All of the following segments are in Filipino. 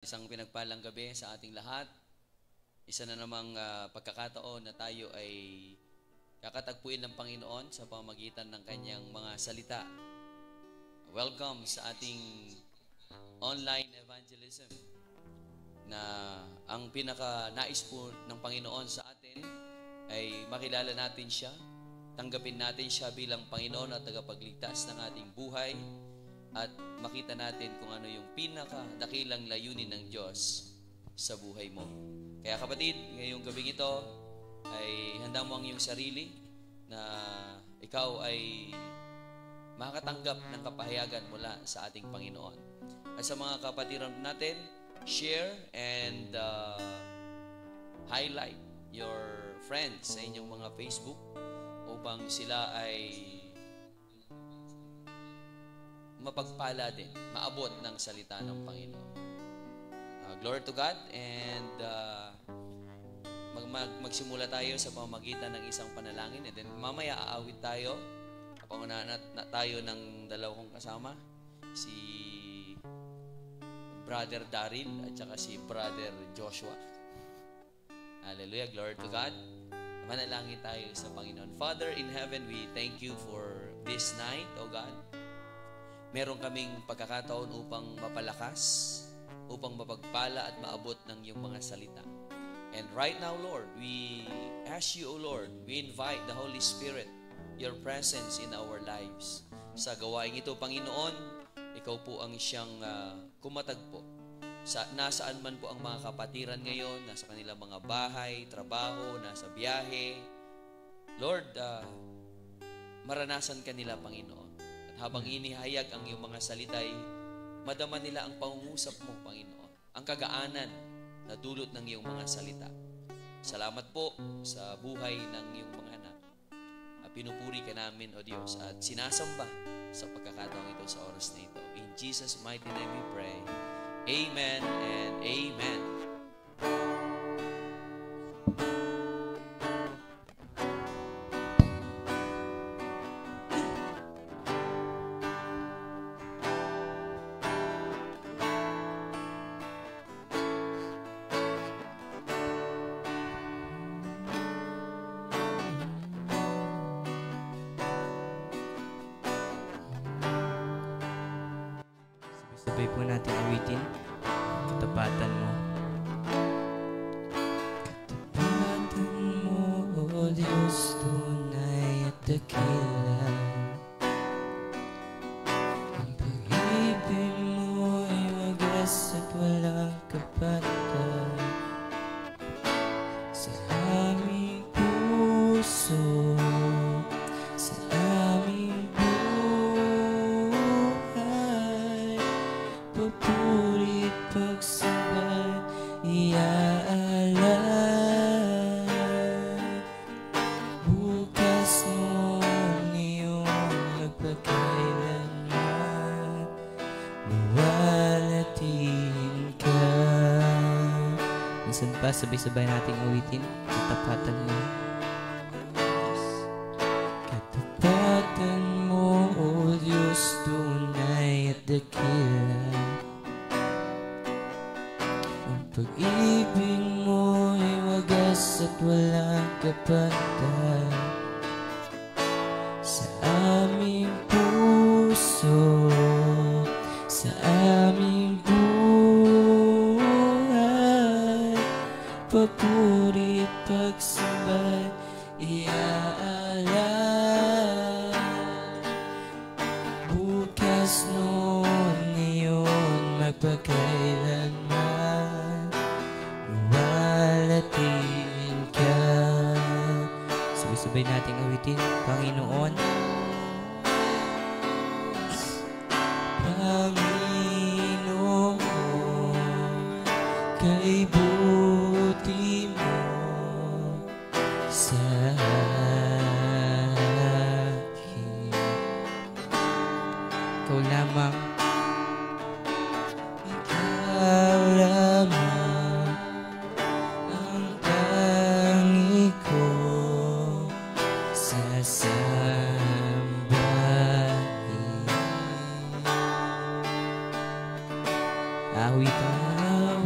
Isang pinagpalang gabi sa ating lahat. Isa na namang pagkakataon na tayo ay kakatagpuin ng Panginoon sa pamamagitan ng kanyang mga salita. Welcome sa ating online evangelism na ang pinaka-nais po ng Panginoon sa atin ay makilala natin siya, tanggapin natin siya bilang Panginoon at tagapagligtas ng ating buhay, at makita natin kung ano yung pinaka-dakilang layunin ng Diyos sa buhay mo. Kaya kapatid, ngayong gabing ito ay handa mo ang iyong sarili na ikaw ay makatanggap ng kapahayagan mula sa ating Panginoon. At sa mga kapatiran natin, share and highlight your friends sa inyong mga Facebook upang sila ay mapagpala din, maabot ng salita ng Panginoon. Glory to God, and magsimula tayo sa pamamagitan ng isang panalangin, and then mamaya aawit tayo. Kapangunahan tayo ng dalawang kasama, si Brother Daryl at saka si Brother Joshua. Hallelujah, glory to God. Manalangin tayo sa Panginoon. Father in heaven, we thank you for this night, O God. Meron kaming pagkakataon upang mapalakas, upang mapagpala at maabot ng iyong mga salita. And right now, Lord, we ask you, O Lord, we invite the Holy Spirit, your presence in our lives. Sa gawain ito, Panginoon, ikaw po ang siyang kumatagpo. Nasaan man po ang mga kapatiran ngayon, nasa kanilang mga bahay, trabaho, nasa biyahe. Lord, maranasan ka nila, Panginoon. Habang inihayag ang iyong mga salitay, madama nila ang pangungusap mo, Panginoon. Ang kagaanan na dulot ng iyong mga salita. Salamat po sa buhay ng iyong mga anak. Pinupuri ka namin, O Diyos, at sinasamba sa pagkakataong ito sa oras na ito. In Jesus' mighty name we pray. Amen and amen. Sabay po natin awitin, katapatan mo. Katapatan mo, O Diyos, tunay at dakila. Ang pag-ibig mo ay wagas at walang kapantay. Sa aming puso, sa aming papurit pagsambay iaalay. Bukas noon iyong magpakailanman, mawalatin ka. Minsan pa, sabay-sabay nating awitin, katapatan mo. Katapatan mo, O Diyos, tunay at dakila. Pag-ibig mo ay wagas at walang kapantay. Sa aming puso, sa aming buhay, papurit pagsambay iaalay. Bukas noon iyon magpakailanman, walatin ka. Sabay-sabay nating awitin, Panginoon. Panginoon, kay buti mo sa akin. Ikaw lamang, ikaw lamang ang tangi ko sasambahin. Awitan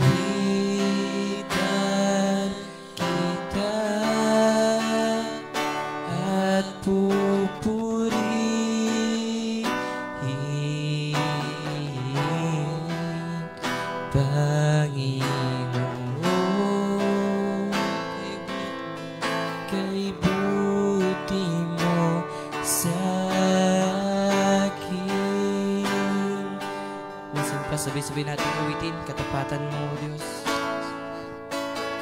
Panginoon, kay buti mo sa akin. Minsan pa sabay-sabay natin awitin, katapatan mo, O Diyos.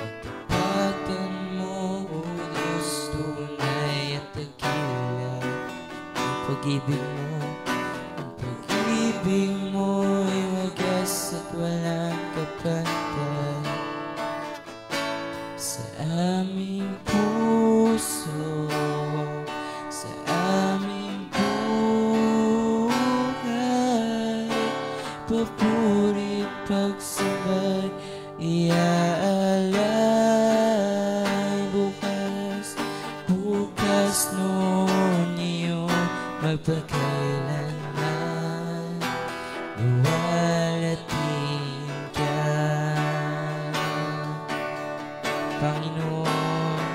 Katapatan mo, O Diyos, tunay at dakila. Ang pag-ibig mo, ang pag-ibig mo'y wagas at walang kapantay. Sa aming puso, sa aming buhay, papuri pagsabay, iaalay. Bukas, bukas noon iyo magpakailanman, luwalatin ka, Panginoon.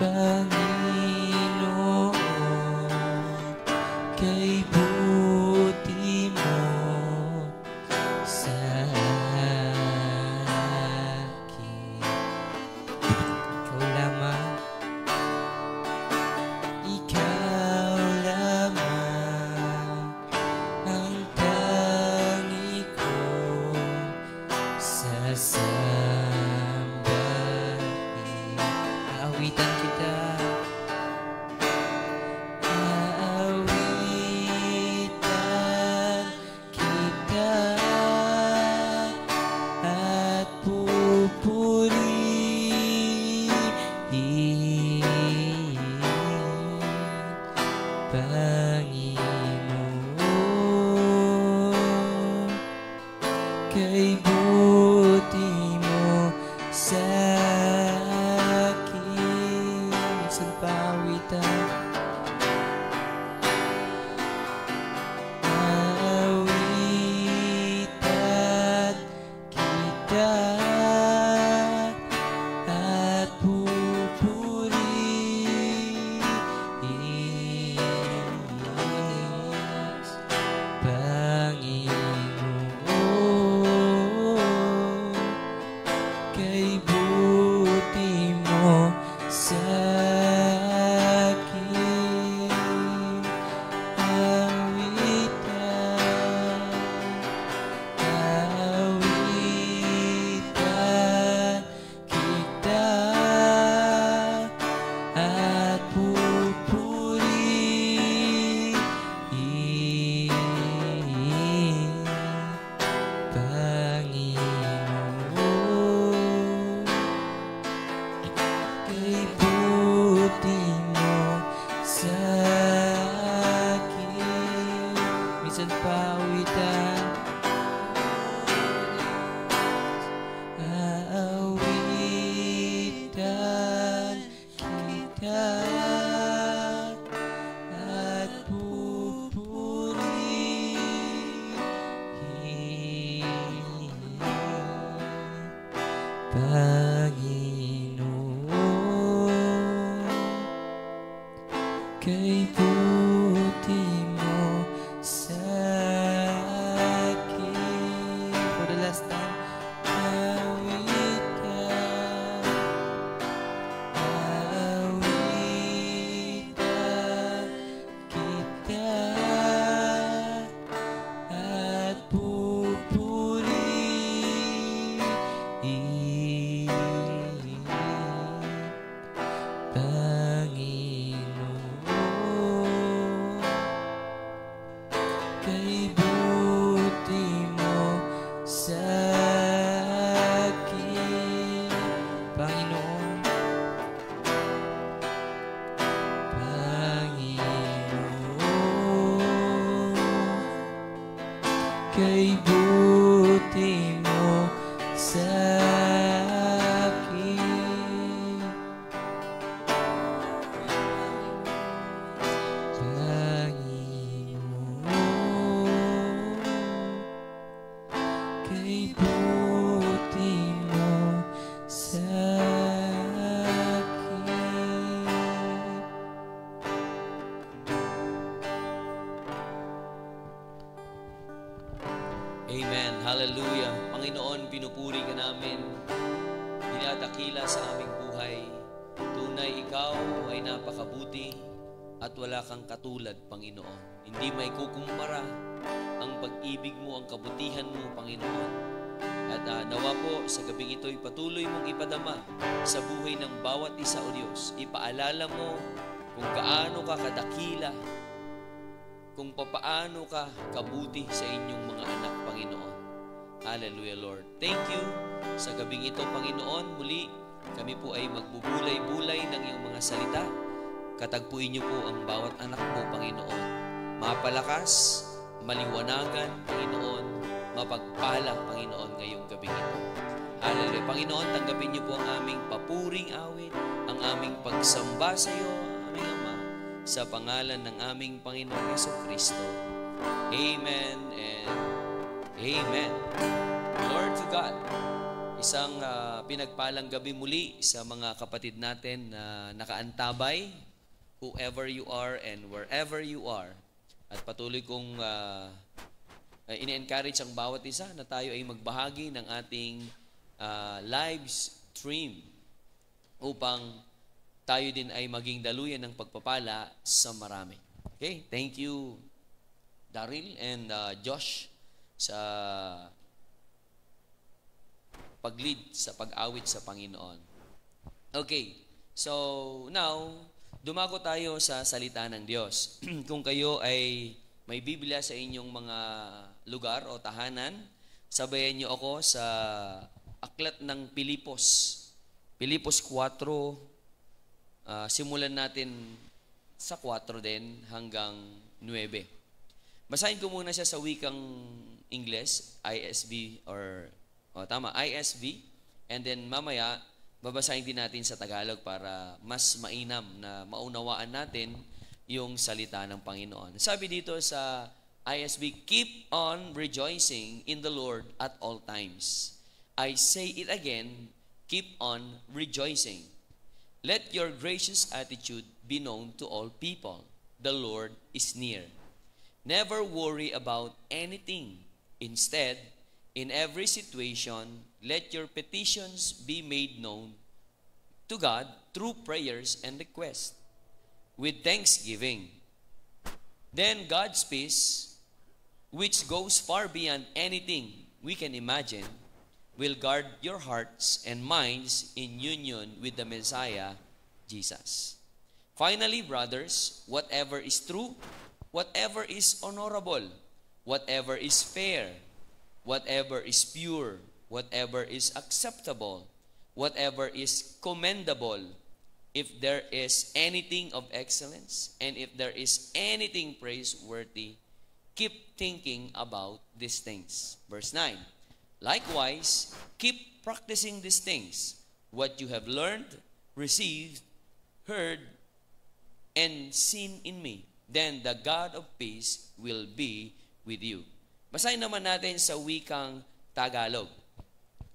Panginoon, kay buti mo sa akin. Ikaw lamang, ikaw lamang ang tangi ko sasambahin. Aawitan kita, aawitan kita, at pupurihin, Panginoon, kay buti mo sa akin. Minsan pa awitan, aawitan kita, at pupurihin, Panginoon, kay buti mo sa akin. Awitan, awitan kita, at pupurihin, Panginoon, kay buti mo sa akin. Minsan pa awitan, aawitan kita, at pupurihin, Panginoon, kay buti mo sa akin. For the last time, awitan, awitan kita, at pupurihin, Panginoon, kay buti mo sa akin. Panginoon, Panginoon, kay buti mo sa akin. Panginoon, kay buti mo sa akin. Amen. Hallelujah. Panginoon, pinupuri ka namin. Dinadakila sa aming buhay. Tunay ikaw ay napakabuti at wala kang katulad, Panginoon. Hindi may kukumpara ang pag-ibig mo, ang kabutihan mo, Panginoon. At nawa po sa gabing ito'y patuloy mong ipadama sa buhay ng bawat isa, O Diyos. Ipaalala mo kung gaano ka kadakila, kung papaano ka kabuti sa inyong mga anak, Panginoon. Hallelujah, Lord. Thank you sa gabing ito, Panginoon. Muli, kami po ay magbubulay-bulay ng iyong mga salita. Katagpuin niyo po ang bawat anak mo, Panginoon. Mapalakas, maliwanagan, Panginoon, mapagpala, Panginoon, ngayong gabing ito. Hallelujah. Panginoon, tanggapin niyo po ang aming papuring awit, ang aming pagsamba sa iyo, aming Ama, sa pangalan ng aming Panginoong Jesucristo. Amen and Amen. Lord to God, isang pinagpalang gabi muli sa mga kapatid natin na nakaantabay, whoever you are and wherever you are. At patuloy kong ini-encourage ang bawat isa na tayo ay magbahagi ng ating live stream upang tayo din ay maging daluyan ng pagpapala sa marami. Okay, thank you Daryl and Josh sa pag-lead sa pag-awit sa Panginoon. Okay, so now, dumago tayo sa salita ng Diyos. Kung kayo ay may Biblia sa inyong mga lugar o tahanan, sabayan niyo ako sa aklat ng Pilipos. Pilipos 4, simulan natin sa 4 din hanggang 9. Basahin ko muna siya sa wikang English, ISV ISV, and then mamaya babasahin din natin sa Tagalog para mas mainam na maunawaan natin yung salita ng Panginoon. Sabi dito sa ISV, keep on rejoicing in the Lord at all times. I say it again, keep on rejoicing. Let your gracious attitude be known to all people. The Lord is near. Never worry about anything. Instead, in every situation, let your petitions be made known to God through prayers and requests with thanksgiving. Then God's peace, which goes far beyond anything we can imagine, will guard your hearts and minds in union with the Messiah, Jesus. Finally, brothers, whatever is true, whatever is honorable, whatever is fair, whatever is pure, whatever is acceptable, whatever is commendable, if there is anything of excellence, and if there is anything praiseworthy, keep thinking about these things. Verse 9, likewise, keep practicing these things, what you have learned, received, heard, and seen in me. Then the God of peace will be with you. Basahin naman natin sa wikang Tagalog.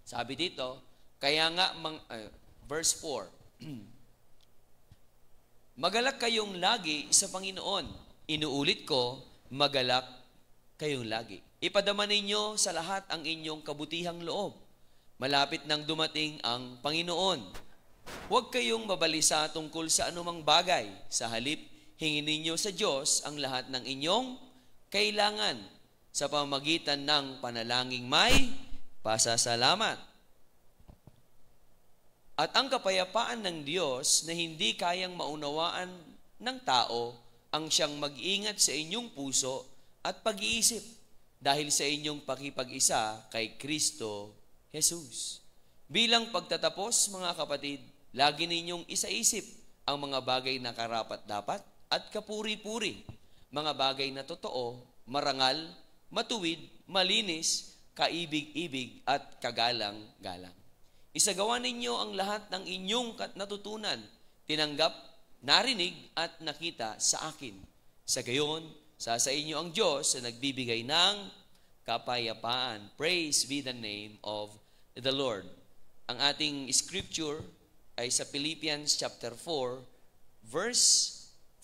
Sabi dito, kaya nga, verse 4, magalak kayong lagi sa Panginoon. Inuulit ko, magalak kayong lagi. Ipadama ninyo sa lahat ang inyong kabutihang loob. Malapit nang dumating ang Panginoon. Huwag kayong mabalisa tungkol sa anumang bagay. Sa halip, hingin ninyo sa Diyos ang lahat ng inyong kailangan sa pamamagitan ng panalangin may pasasalamat. At ang kapayapaan ng Diyos na hindi kayang maunawaan ng tao ang siyang mag-ingat sa inyong puso at pag-iisip dahil sa inyong pakipag-isa kay Kristo Jesus. Bilang pagtatapos, mga kapatid, lagi ninyong isaisip ang mga bagay na karapat-dapat at kapuri-puri, mga bagay na totoo, marangal, matuwid, malinis, kaibig-ibig at kagalang-galang. Isagawa ninyo ang lahat ng inyong natutunan, tinanggap, narinig at nakita sa akin. Sa gayon, sa inyo ang Diyos na nagbibigay ng kapayapaan. Praise be the name of the Lord. Ang ating scripture ay sa Philippians chapter 4, verse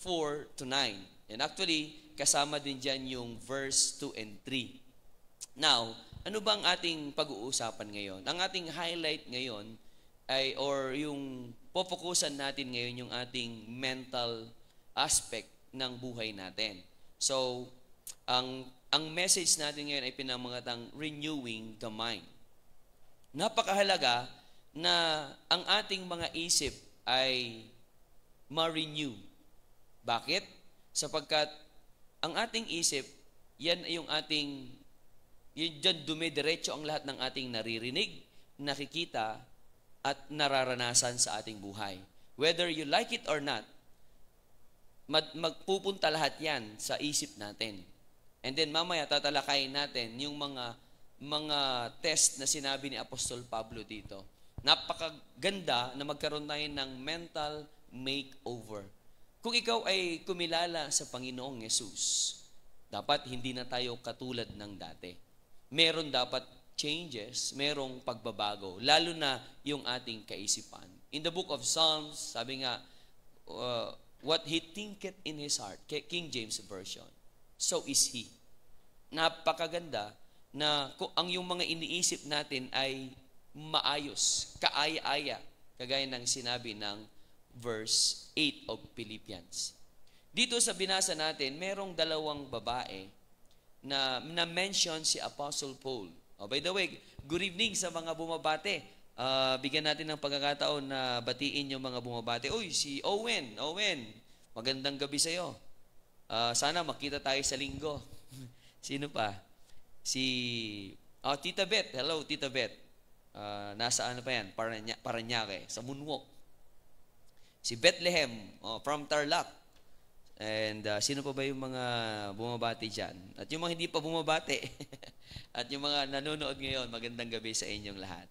4 to 9. And actually, kasama din dyan yung verse 2 and 3. Now, ano bang ating pag-uusapan ngayon? Ang ating highlight ngayon ay, or yung popokusan natin ngayon, yung ating mental aspect ng buhay natin. So, ang message natin ngayon ay pinamagatang renewing the mind. Napakahalaga na ang ating mga isip ay ma-renew. Bakit? Sapagkat ang ating isip, yan ay yung ating, yun dyan dumidiretso ang lahat ng ating naririnig, nakikita, at nararanasan sa ating buhay. Whether you like it or not, magpupunta lahat yan sa isip natin. And then mamaya tatalakayin natin yung mga test na sinabi ni Apostol Pablo dito. Napakaganda na magkaroon tayo ng mental makeover. Kung ikaw ay kumilala sa Panginoong Yesus, dapat hindi na tayo katulad ng dati. Meron dapat changes, merong pagbabago, lalo na yung ating kaisipan. In the book of Psalms, sabi nga, what he thinketh in his heart, King James Version, so is he. Napakaganda na kung ang yung mga iniisip natin ay maayos, kaaya-aya, kagaya ng sinabi ng verse 8 of Philippians. Dito sa binasa natin, merong dalawang babae na mention si Apostle Paul. Oh, by the way, good evening sa mga bumabate. Bigyan natin ng pagkakataon na batiin yung mga bumabate. Uy, si Owen, magandang gabi sa'yo. Sana makita tayo sa linggo. Sino pa? Tita Beth. Hello, Tita Beth. Nasa ano pa yan? Paranaque, sa Moonwalk. Si Bethlehem, from Tarlac. And sino pa ba yung mga bumabati dyan? At yung mga hindi pa bumabati, at yung mga nanonood ngayon, magandang gabi sa inyong lahat.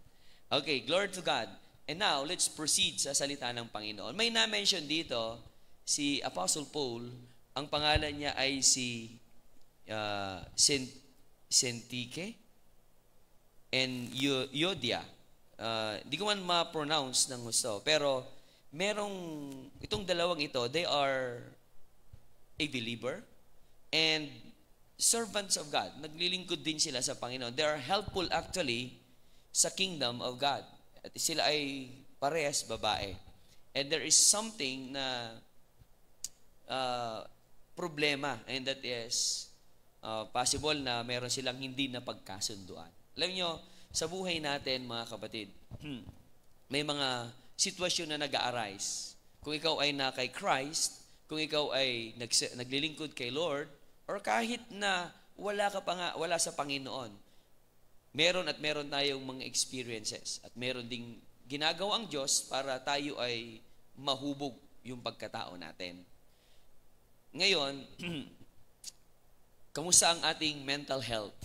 Okay, glory to God. And now, let's proceed sa salita ng Panginoon. May na-mention dito, si Apostle Paul, ang pangalan niya ay si Syntyche and Euodia. Di ko man ma-pronounce ng gusto, pero merong, itong dalawang ito, they are a believer and servants of God. Naglilingkod din sila sa Panginoon. They are helpful actually sa kingdom of God. At sila ay parehas babae. And there is something na problema, and that is possible na meron silang hindi na pagkasunduan. Alam nyo, sa buhay natin mga kapatid, may mga sitwasyon na nag-a-arise. Kung ikaw ay na kay Christ, kung ikaw ay naglilingkod kay Lord, or kahit na wala sa Panginoon, meron tayong mga experiences at meron ding ginagawa ang Diyos para tayo ay mahubog yung pagkatao natin. Ngayon, kamusta ang ating mental health?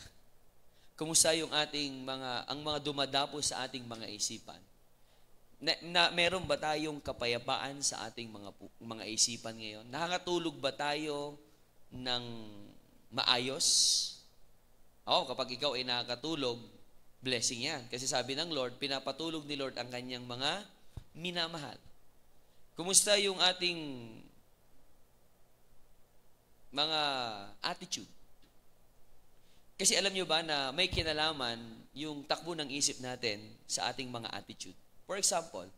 Kamusta yung ang mga dumadapo sa ating mga isipan? Meron ba tayong kapayapaan sa ating mga isipan ngayon? Nakakatulog ba tayo ng maayos? Kapag ikaw ay nakakatulog, blessing yan. Kasi sabi ng Lord, pinapatulog ni Lord ang kanyang mga minamahal. Kumusta yung ating mga attitude? Kasi alam nyo ba na may kinalaman yung takbo ng isip natin sa ating mga attitude? For example,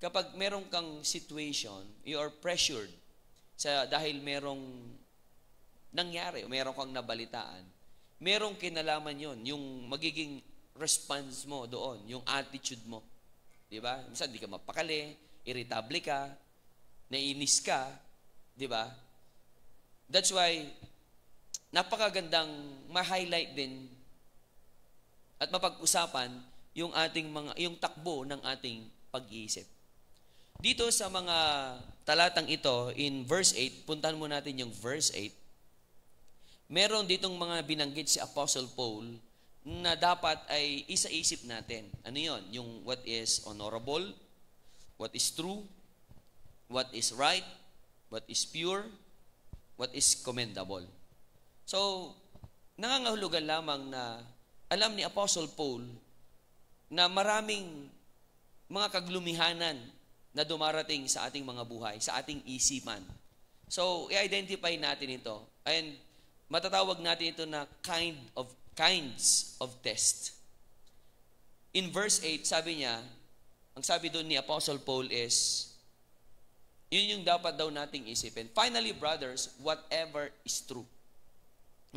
kapag meron kang situation, you are pressured dahil merong nangyari, meron kang nabalitaan, merong kinalaman yon, yung magiging response mo doon, yung attitude mo. Diba? Minsan di ka mapakali, irritable ka, nainis ka, diba? That's why, napakagandang ma-highlight din at mapag-usapan yung takbo ng ating pag-iisip. Dito sa mga talatang ito, in verse 8, puntahan mo natin yung verse 8, meron ditong mga binanggit si Apostle Paul na dapat ay isa-isip natin. Ano yon? Yung what is honorable, what is true, what is right, what is pure, what is commendable. So, nangangahulugan lamang na alam ni Apostle Paul na maraming mga kaglumihanan na dumarating sa ating mga buhay, sa ating isipan. So, i-identify natin ito. And matatawag natin ito na kind of kinds of test. In verse 8, sabi niya, ang sabi doon ni Apostle Paul is, yun yung dapat daw nating isipin. Finally, brothers, whatever is true.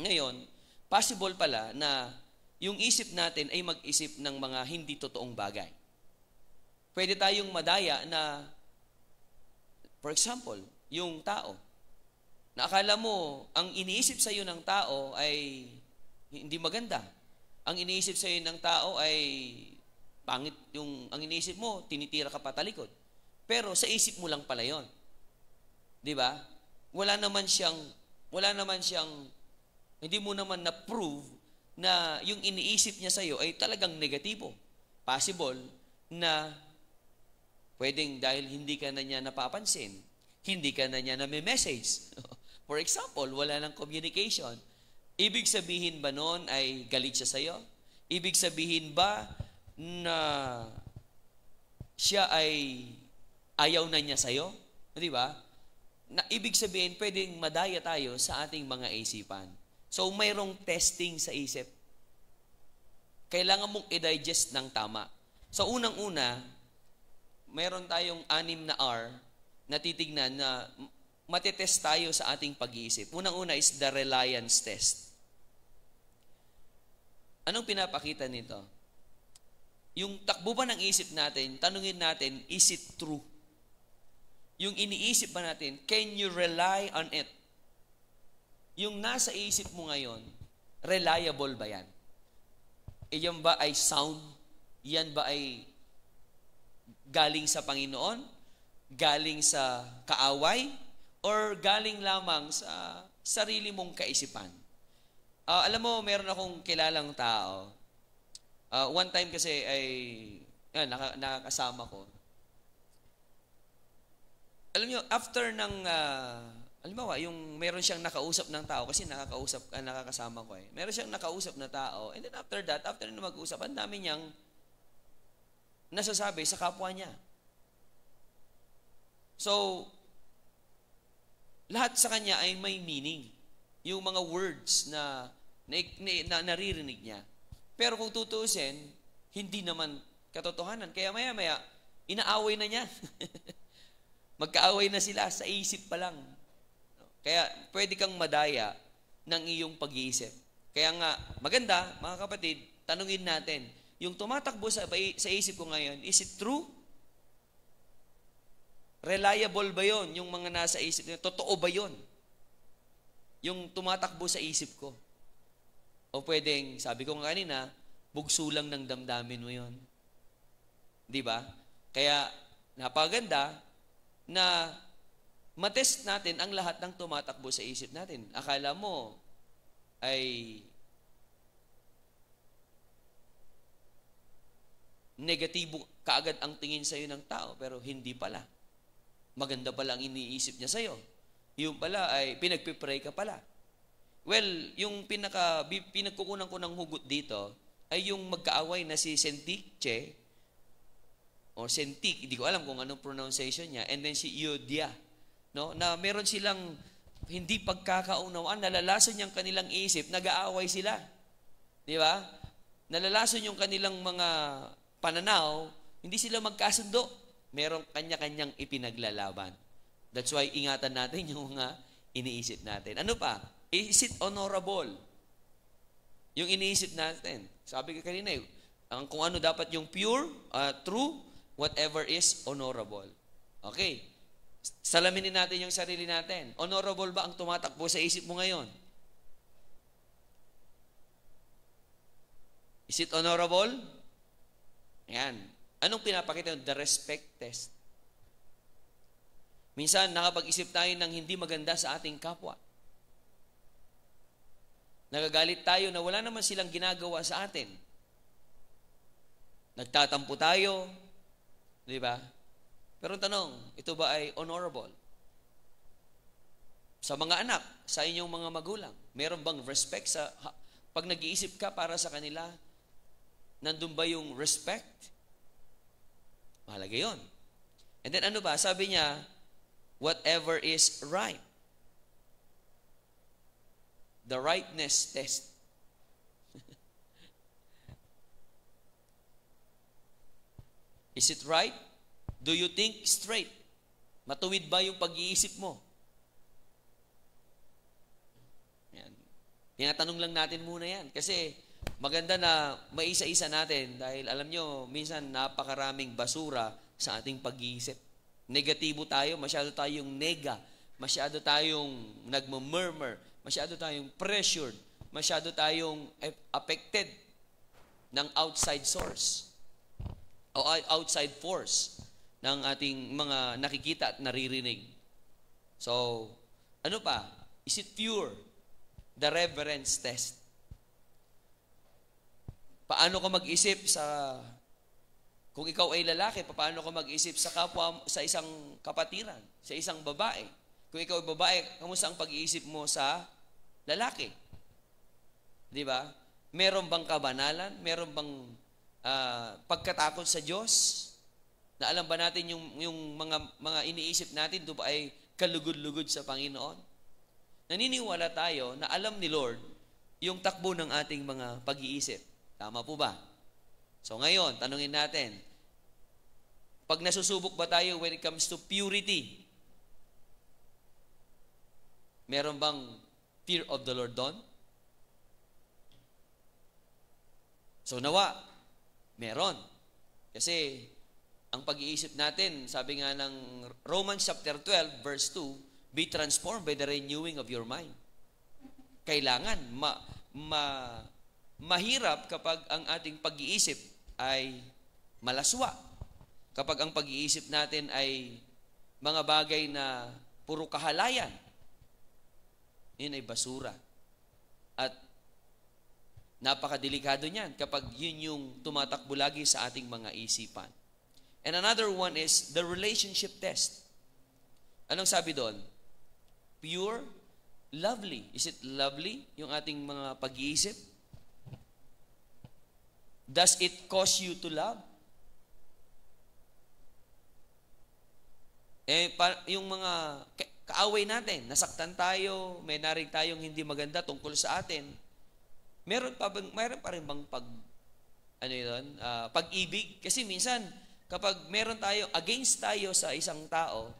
Ngayon, possible pala na yung isip natin ay mag-isip ng mga hindi totoong bagay. Pwede tayong madaya na, for example, yung tao. Na akala mo, ang iniisip sa iyo ng tao ay hindi maganda. Ang iniisip sa iyo ng tao ay pangit. Ang iniisip mo, tinitira ka patalikod. Pero sa isip mo lang pala yon. Di ba? Wala naman siyang, hindi mo naman na-prove na yung iniisip niya sa iyo ay talagang negatibo. Possible na pwedeng dahil hindi ka na niya napapansin, hindi ka na niya na-message. For example, wala ng communication. Ibig sabihin ba noon ay galit siya sa iyo? Ibig sabihin ba na siya ay ayaw na niya sa iyo? Di ba? Na ibig sabihin, pwedeng madaya tayo sa ating mga isipan. So, mayroong testing sa isip. Kailangan mong i-digest ng tama. So, unang-una, mayroon tayong 6 na R na titignan na matitest tayo sa ating pag-iisip. Unang-una is the reliance test. Anong pinapakita nito? Yung takbo ba ng isip natin, tanungin natin, is it true? Yung iniisip ba natin, can you rely on it? Yung nasa isip mo ngayon, reliable ba yan? Iyan ba ay sound? Yan ba ay galing sa Panginoon? Galing sa kaaway? Or galing lamang sa sarili mong kaisipan? Alam mo, meron akong kilalang tao. One time kasi ay nakakasama ko. Alam nyo, after ng, alimbawa, yung meron siyang nakausap ng tao, kasi nakakasama ko eh. Meron siyang nakausap na tao, and then after that, after na mag-usap, ang dami niyang nasasabi sa kapwa niya. So, lahat sa kanya ay may meaning. Yung mga words na naririnig niya. Pero kung tutuusin, hindi naman katotohanan. Kaya maya-maya, inaaway na niya. Magkaaway na sila sa isip pa lang. Kaya pwede kang madaya ng iyong pag-iisip. Kaya nga, maganda, mga kapatid, tanungin natin, yung tumatakbo sa isip ko ngayon, is it true? Reliable ba yon? Yung mga nasa isip niya, totoo ba yon? Yung tumatakbo sa isip ko. O pwedeng, sabi ko nga kanina, bugso lang ng damdamin mo yon. Di ba? Kaya, napaganda na matest natin ang lahat ng tumatakbo sa isip natin. Akala mo ay negatibo kaagad ang tingin sa iyo ng tao, pero hindi pala. Maganda pala ang iniisip niya sa iyo. Yung pala ay pinagpipray ka pala. Well, yung pinagkukunan ko ng hugot dito ay yung magkaaway na si Sentiche o Sentik, hindi ko alam kung anong pronunciation niya, and then si Yodia, no? Na meron silang hindi pagkakaunawaan, nalalason yung kanilang isip, nag-aaway sila. Di ba? Nalalason yung kanilang mga pananaw, hindi sila magkasundo. Merong kanya-kanyang ipinaglalaban. That's why ingatan natin yung mga iniisip natin. Ano pa? Is it honorable? Yung iniisip natin. Sabi ko kanina, kung ano dapat yung pure, true, whatever is honorable. Okay. Salaminin natin yung sarili natin. Honorable ba ang tumatakbo sa isip mo ngayon? Is it honorable? Ayan. Anong pinapakita yun? The respect test. Minsan, nakapag-isip tayo ng hindi maganda sa ating kapwa. Nagagalit tayo na wala naman silang ginagawa sa atin. Nagtatampo tayo. Di ba? Pero tanong, ito ba ay honorable? Sa mga anak, sa inyong mga magulang, meron bang respect sa, pag nag-iisip ka para sa kanila, nandun ba yung respect? Mahalaga yun. And then ano ba? Sabi niya, whatever is right. The rightness test. Is it right? Do you think straight? Matuwid ba yung pag-iisip mo? Yan. Tinatanong lang natin muna yan. Kasi maganda na maisa-isa natin dahil alam nyo, minsan napakaraming basura sa ating pag-iisip. Negatibo tayo, masyado tayong nega, masyado tayong nagmumurmur, masyado tayong pressured, masyado tayong affected ng outside source o outside force ng ating mga nakikita at naririnig. So, ano pa? Is it pure? The reverence test. Paano ka mag-isip kung ikaw ay lalaki, paano ka mag-isip sa kapwa, sa isang kapatiran, sa isang babae? Kung ikaw ay babae, kamusta ang pag-iisip mo sa lalaki? Di ba? Meron bang kabanalan? Meron bang pagkatakot sa Diyos? Na alam ba natin yung mga iniisip natin doon ba ay kalugod-lugod sa Panginoon? Naniniwala tayo na alam ni Lord yung takbo ng ating mga pag-iisip. Tama po ba? So ngayon, tanungin natin, pag nasusubok ba tayo when it comes to purity, meron bang fear of the Lord doon? So nawa, meron. Kasi ang pag-iisip natin, sabi nga ng Romans chapter 12, verse 2, be transformed by the renewing of your mind. Kailangan mahirap kapag ang ating pag-iisip ay malaswa. Kapag ang pag-iisip natin ay mga bagay na puro kahalayan, yun ay basura. At napakadelikado niyan kapag yun yung tumatakbo lagi sa ating mga isipan. And another one is the relationship test. Anong sabi doon? Pure, lovely. Is it lovely yung ating mga pag-iisip? Does it cause you to love? Yung mga kaaway natin, nasaktan tayo, may narinig tayong hindi maganda tungkol sa atin, meron pa rin bang pag-ibig? Kasi minsan, kapag meron tayo, against tayo sa isang tao,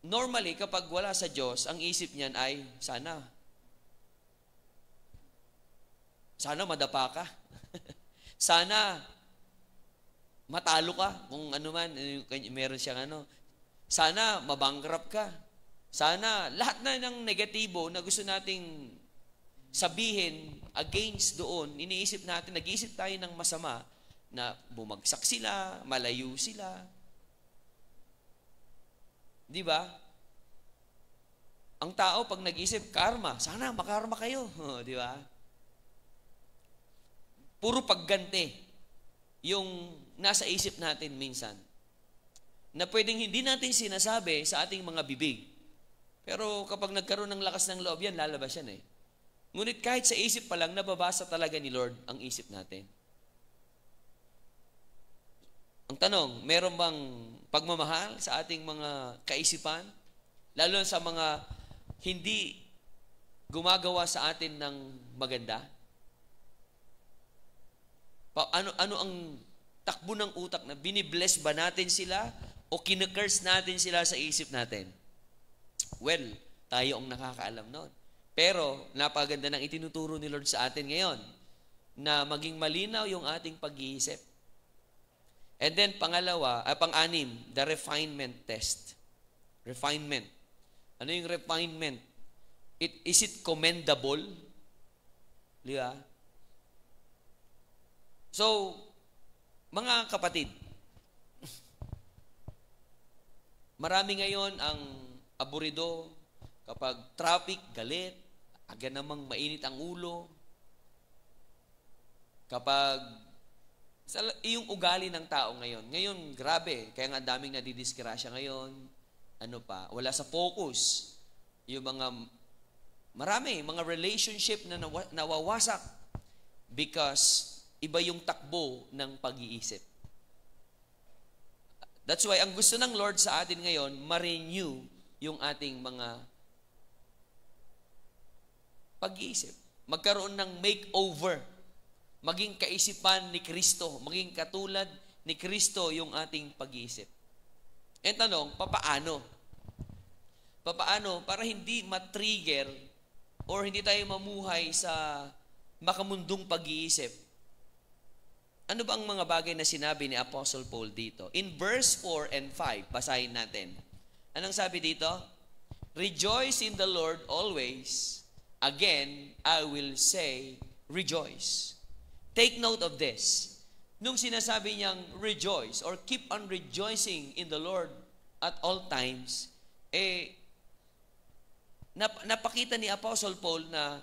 normally, kapag wala sa Diyos, ang isip niyan ay, sana madapa ka. Sana matalo ka kung ano man, meron siyang sana mabankrupt ka. Sana lahat na ng negatibo na gusto nating sabihin against doon, iniisip natin, nag-iisip tayo ng masama na bumagsak sila, malayo sila. Di ba? Ang tao pag nag-iisip, karma, sana makarma kayo. Di ba? Puro pagganti yung nasa isip natin minsan na pwedeng hindi natin sinasabi sa ating mga bibig. Pero kapag nagkaroon ng lakas ng loob yan, lalabas yan eh. Ngunit kahit sa isip pa lang, nababasa talaga ni Lord ang isip natin. Ang tanong, meron bang pagmamahal sa ating mga kaisipan? Lalo sa mga hindi gumagawa sa atin ng maganda? Ano ang takbo ng utak na binibless ba natin sila o kinakurse natin sila sa isip natin? Well, tayo ang nakakaalam noon. Pero napaganda ng itinuturo ni Lord sa atin ngayon na maging malinaw yung ating pag-iisip. And then pang-anim, the refinement test. Refinement. Ano yung refinement? Is it commendable? Di ba? So, mga kapatid, marami ngayon ang aburido kapag traffic, galit, aga namang mainit ang ulo. Kapag yung ugali ng tao ngayon, grabe, kaya nga daming nadidisgrasya ngayon, wala sa focus. Yung mga relationship na nawawasak because iba yung takbo ng pag-iisip. That's why ang gusto ng Lord sa atin ngayon, ma-renew yung ating mga pag-iisip. Magkaroon ng makeover. Maging kaisipan ni Kristo. Maging katulad ni Kristo yung ating pag-iisip. And tanong, papaano? Papaano para hindi matrigger or hindi tayo mamuhay sa makamundong pag-iisip? Ano ba ang mga bagay na sinabi ni Apostle Paul dito? In verse 4 and 5, basahin natin. Anong sabi dito? Rejoice in the Lord always. Again, I will say, rejoice. Take note of this. Nung sinasabi niyang rejoice or keep on rejoicing in the Lord at all times, napakita ni Apostle Paul na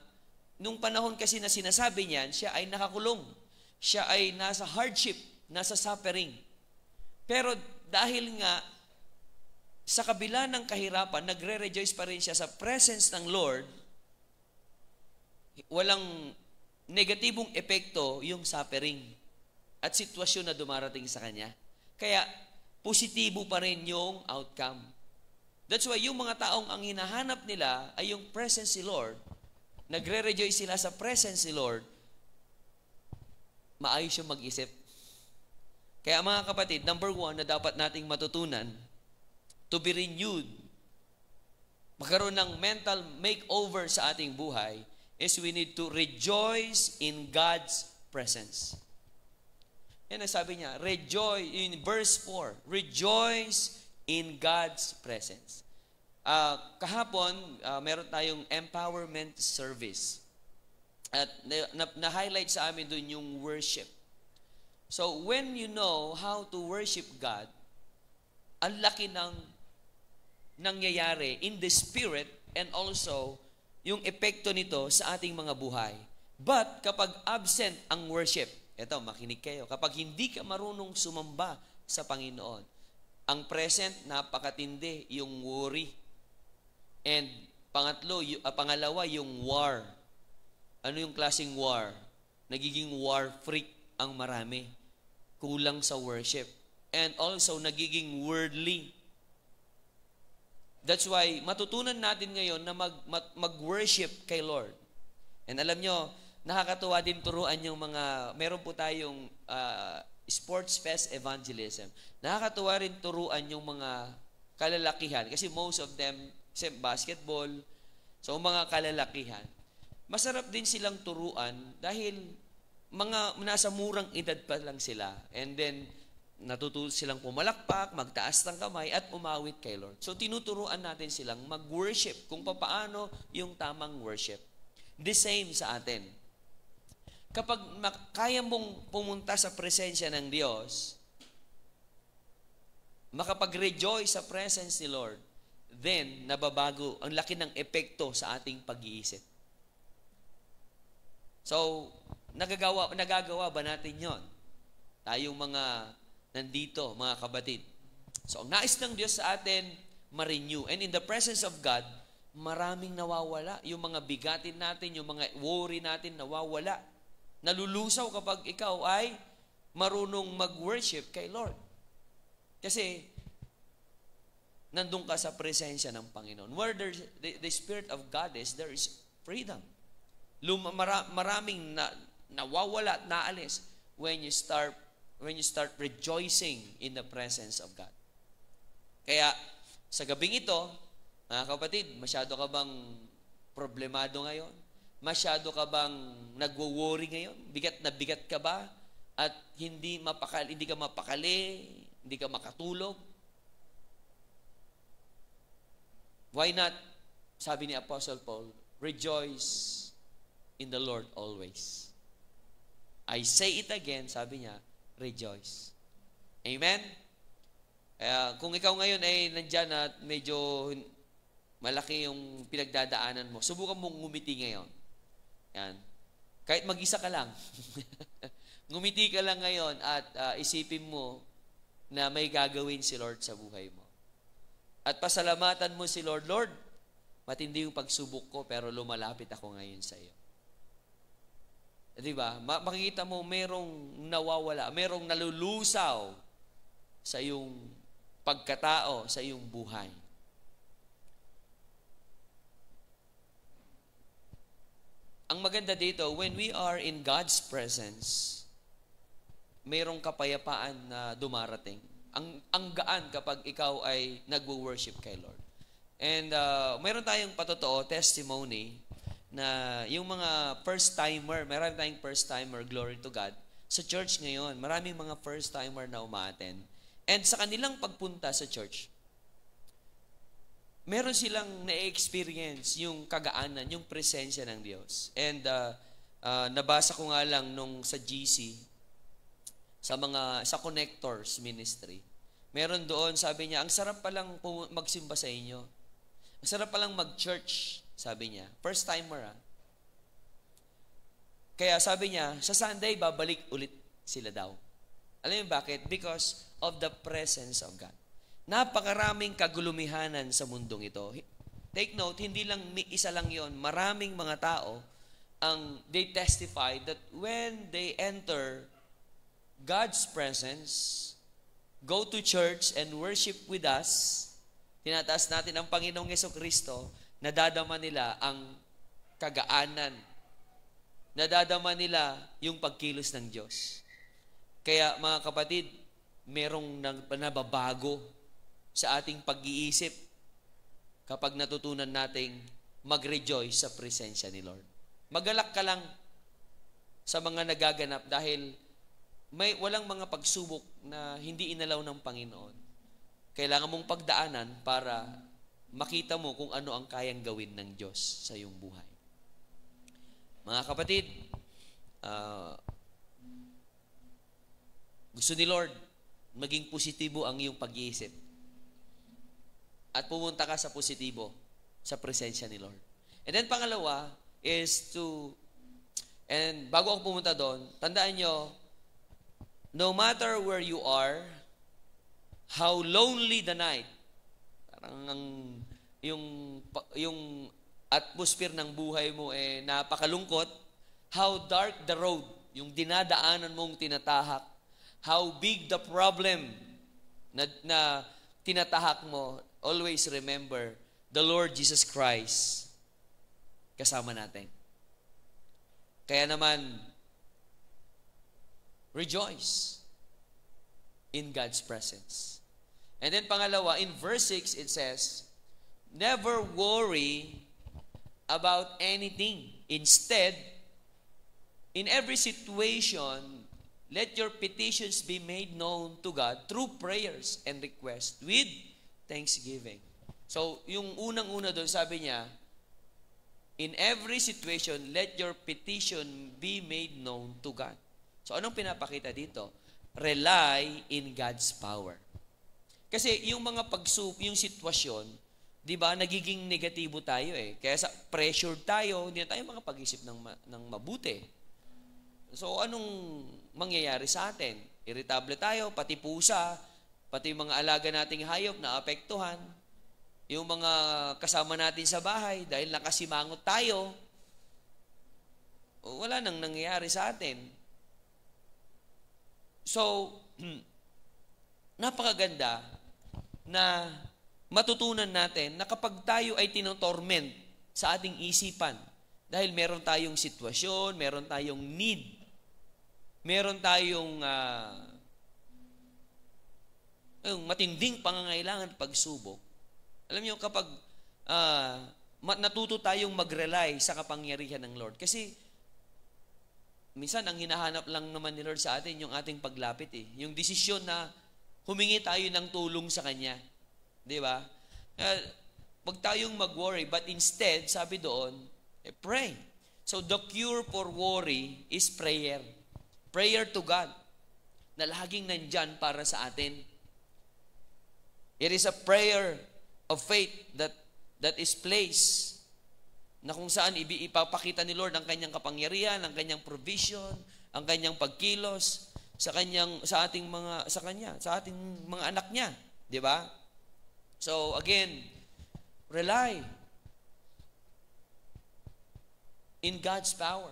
nung panahon kasi na sinasabi niyan, siya ay nakakulong. Siya ay nasa hardship, nasa suffering. Pero dahil nga sa kabila ng kahirapan, nagre-rejoice pa rin siya sa presence ng Lord, walang negatibong epekto yung suffering at sitwasyon na dumarating sa kanya. Kaya, positibo pa rin yung outcome. That's why yung mga taong ang hinahanap nila ay yung presence ni Lord, nagre-rejoice sila sa presence ni Lord, maayos yung mag-isip. Kaya mga kapatid, number 1 na dapat nating matutunan, to be renewed, magkaroon ng mental makeover sa ating buhay, is we need to rejoice in God's presence. Yan ang sabi niya, rejoice, in verse 4, rejoice in God's presence. Kahapon, meron tayong empowerment service. At na-highlight sa amin doon yung worship. So, when you know how to worship God, ang laki ng nangyayari in the spirit and also yung epekto nito sa ating mga buhay. But, kapag absent ang worship, eto, makinig kayo. Kapag hindi ka marunong sumamba sa Panginoon, ang present, napakatindi, yung worry. And pangalawa, yung war. Ano yung klaseng war? Nagiging war freak ang marami. Kulang sa worship. And also, nagiging worldly. That's why, matutunan natin ngayon na mag-worship kay Lord. And alam nyo, nakakatuwa din turuan yung mga, meron po tayong sports fest evangelism. Nakakatuwa rin turuan yung mga kalalakihan. Kasi most of them, basketball, so mga kalalakihan. Masarap din silang turuan dahil mga nasa murang edad pa lang sila. And then, natututo silang pumalakpak, magtaas ng kamay, at umawit kay Lord. So, tinuturuan natin silang mag-worship kung paano yung tamang worship. The same sa atin. Kapag kaya mong pumunta sa presensya ng Diyos, makapag-rejoice sa presence ni Lord, then nababago ang laki ng epekto sa ating pag-iisip. So, nagagawa ba natin yon? Tayong mga nandito, mga kabatid. So, ang nais ng Diyos sa atin, ma-renew. And in the presence of God, maraming nawawala. Yung mga bigatin natin, yung mga worry natin, nawawala. Nalulusaw kapag ikaw ay marunong mag-worship kay Lord. Kasi, nandun ka sa presensya ng Panginoon. Where the Spirit of God is, there is freedom. Maraming nawawala at naalis when you start rejoicing in the presence of God. Kaya, sa gabing ito, mga kapatid, masyado ka bang problemado ngayon? Masyado ka bang nagwo-worry ngayon? Bigat na bigat ka ba? At hindi ka mapakali, hindi ka makatulog? Why not, sabi ni Apostle Paul, rejoice in the Lord always. I say it again, sabi niya, rejoice. Amen? Kung ikaw ngayon ay nandyan at medyo malaki yung pinagdadaanan mo, subukan mong ngumiti ngayon. Yan. Kahit mag-isa ka lang. Ngumiti ka lang ngayon at isipin mo na may gagawin si Lord sa buhay mo. At pasalamatan mo si Lord, Lord, matindi yung pagsubok ko pero lumalapit ako ngayon sa iyo. Diba? Makikita mo merong nawawala, merong nalulusaw sa iyong pagkatao, sa iyong buhay. Ang maganda dito, when we are in God's presence, mayroong kapayapaan na dumarating. Ang gaan kapag ikaw ay nagwo-worship kay Lord. And mayroon tayong patotoo, testimony, na yung mga first-timer, meron tayong first-timer, glory to God, sa church ngayon, maraming mga first-timer na umaattend. And sa kanilang pagpunta sa church, meron silang na-experience yung kagaanan, yung presensya ng Diyos. And nabasa ko nga lang nung sa GC, sa Connectors Ministry, meron doon, sabi niya, ang sarap palang magsimba sa inyo. Ang sarap palang mag-church, sabi niya. First timer, ha? Kaya sabi niya, sa Sunday, babalik ulit sila daw. Alam mo bakit? Because of the presence of God. Napakaraming kagulumihanan sa mundong ito. Take note, hindi lang isa lang yon. Maraming mga tao, they testify that when they enter God's presence, go to church and worship with us, tinataas natin ang Panginoong Jesucristo, nadadama nila ang kagaanan. Nadadama nila yung pagkilos ng Diyos. Kaya mga kapatid, merong nababago sa ating pag-iisip kapag natutunan nating mag-rejoice sa presensya ni Lord. Magalak ka lang sa mga nagaganap dahil walang mga pagsubok na hindi inalaw ng Panginoon. Kailangan mong pagdaanan para makita mo kung ano ang kayang gawin ng Diyos sa iyong buhay. Mga kapatid, gusto ni Lord maging positibo ang iyong pag-iisip. At pumunta ka sa positibo, sa presensya ni Lord. And then pangalawa is and bago ako pumunta doon, tandaan nyo, no matter where you are, how lonely the night, parang yung atmosphere ng buhay mo napakalungkot, how dark the road, yung dinadaanan mong tinatahak, how big the problem na tinatahak mo, always remember, the Lord Jesus Christ, kasama natin. Kaya naman, rejoice in God's presence. And then pangalawa, in verse 6, it says, never worry about anything. Instead, in every situation, let your petitions be made known to God through prayers and requests with thanksgiving. So, yung unang-una doon, sabi niya, in every situation, let your petition be made known to God. So, anong pinapakita dito? Rely in God's power. Kasi yung mga yung sitwasyon, di ba, nagiging negatibo tayo Kaya pressured tayo, hindi na tayo makapag-isip ng mabuti. So, anong mangyayari sa atin? Irritable tayo, pati pusa, pati yung mga alaga nating hayop na apektuhan, yung mga kasama natin sa bahay, dahil nakasimangot tayo, wala nang nangyayari sa atin. So, napakaganda na matutunan natin na kapag tayo ay tinotorment sa ating isipan, dahil meron tayong sitwasyon, meron tayong need, meron tayong matinding pangangailangan at pagsubok. Alam niyo, kapag natuto tayong mag-rely sa kapangyarihan ng Lord. Kasi, minsan, ang hinahanap lang naman ni Lord sa atin, yung ating paglapit Yung desisyon na humingi tayo ng tulong sa Kanya. Di ba? Huwag tayong mag-worry, but instead, sabi doon, pray. So, the cure for worry is prayer. Prayer to God, na laging nandyan para sa atin. It is a prayer of faith that is placed, na kung saan ipapakita ni Lord ang Kanyang kapangyarihan, ang Kanyang provision, ang Kanyang pagkilos sa ating mga anak niya, di ba? So again, rely in God's power.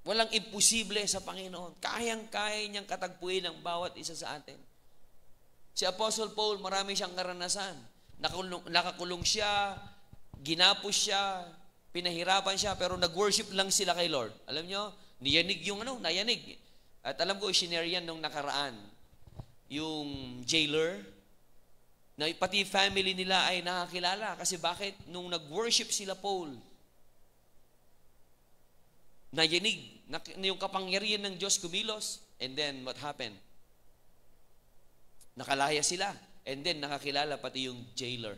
Walang imposible sa Panginoon. Kayang-kaya niyang katagpuin ang bawat isa sa atin. Si Apostle Paul, marami siyang karanasan. Nakakulong siya, ginapos siya, pinahirapan siya, pero nag-worship lang sila kay Lord. Alam nyo, nayanig yung nayanig. At alam ko, sinare yan nung nakaraan. Yung jailer, na pati family nila ay nakakilala. Kasi bakit? Nung nag-worship sila Paul, nayanig, yung kapangyarihan ng Diyos kumilos. And then, what happened? Nakalaya sila. And then, nakakilala pati yung jailer.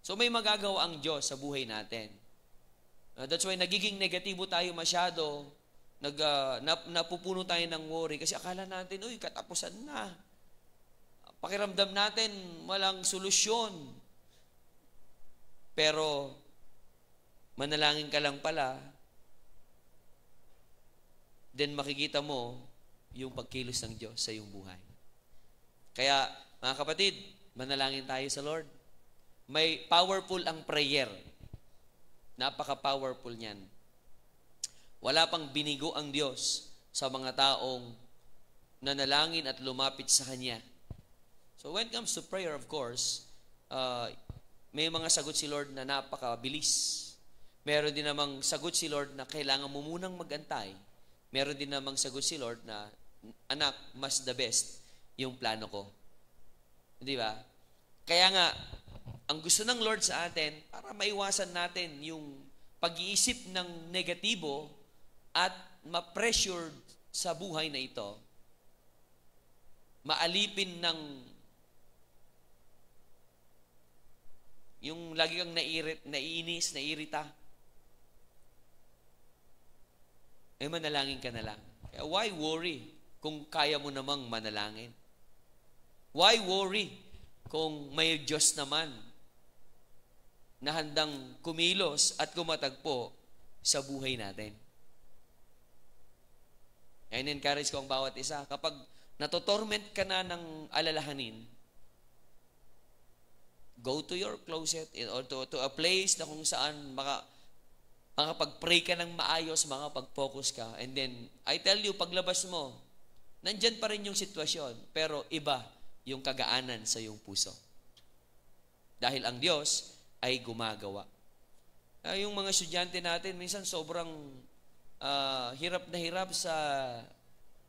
So, may magagawa ang Diyos sa buhay natin. That's why nagiging negatibo tayo masyado. Napupuno tayo ng worry. Kasi akala natin, uy, katapusan na. Pakiramdam natin, walang solusyon. Pero, manalangin ka lang pala, then makikita mo yung pagkilos ng Diyos sa iyong buhay. Kaya, mga kapatid, manalangin tayo sa Lord. May powerful ang prayer. Napaka-powerful niyan. Wala pang binigo ang Diyos sa mga taong nanalangin at lumapit sa Kanya. So when it comes to prayer, of course, may mga sagot si Lord na napakabilis. Meron din namang sagot si Lord na kailangan mo munang magantay. Meron din namang sagot si Lord na, anak, mas the best yung plano ko. Di ba? Kaya nga, ang gusto ng Lord sa atin, para maiwasan natin yung pag-iisip ng negatibo at ma-pressured sa buhay na ito, maalipin ng yung lagi kang naiinis, naiirita, manalangin ka na lang. Kaya why worry kung kaya mo namang manalangin? Why worry kung may Diyos naman na handang kumilos at kumatagpo sa buhay natin? Kaya encourage ko ang bawat isa. Kapag natotorment ka na ng alalahanin, go to your closet or to a place na kung saan makapag-pray ka ng maayos, makapag-focus ka. And then, I tell you, paglabas mo, nandyan pa rin yung sitwasyon, pero iba yung kagaanan sa iyong puso. Dahil ang Diyos ay gumagawa. Yung mga estudyante natin, minsan sobrang hirap na hirap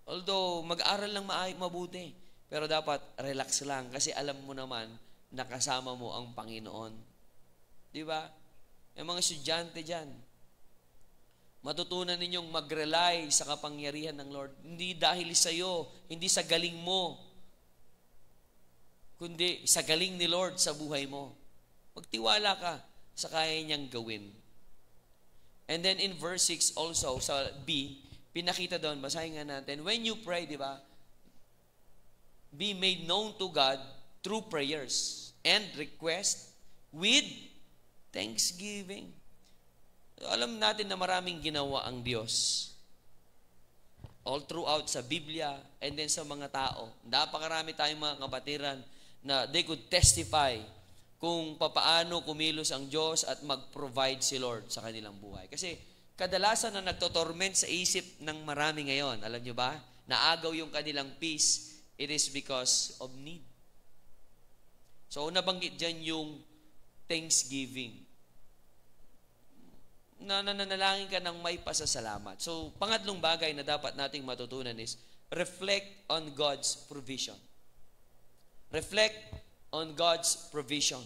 although mag-aral lang mabuti, pero dapat relax lang kasi alam mo naman na kasama mo ang Panginoon. Di ba? Yung mga estudyante dyan, matutunan ninyong mag-rely sa kapangyarihan ng Lord. Hindi dahil sa iyo, hindi sa galing mo, kundi sa galing ni Lord sa buhay mo. Magtiwala ka sa kaya niyang gawin. And then in verse 6 also, sa B, pinakita doon, basahin nga natin, when you pray, di ba, be made known to God through prayers and request with thanksgiving. Alam natin na maraming ginawa ang Diyos. All throughout sa Biblia and then sa mga tao. Napakarami tayong mga kabatiran na they could testify kung papaano kumilos ang Diyos at mag-provide si Lord sa kanilang buhay. Kasi kadalasan na nagtotorment sa isip ng marami ngayon, alam nyo ba? Naagaw yung kanilang peace, it is because of need. So, nabanggit dyan yung thanksgiving. Nananalangin ka ng may pasasalamat. So, pangatlong bagay na dapat nating matutunan is reflect on God's provision. Reflect on God's provision.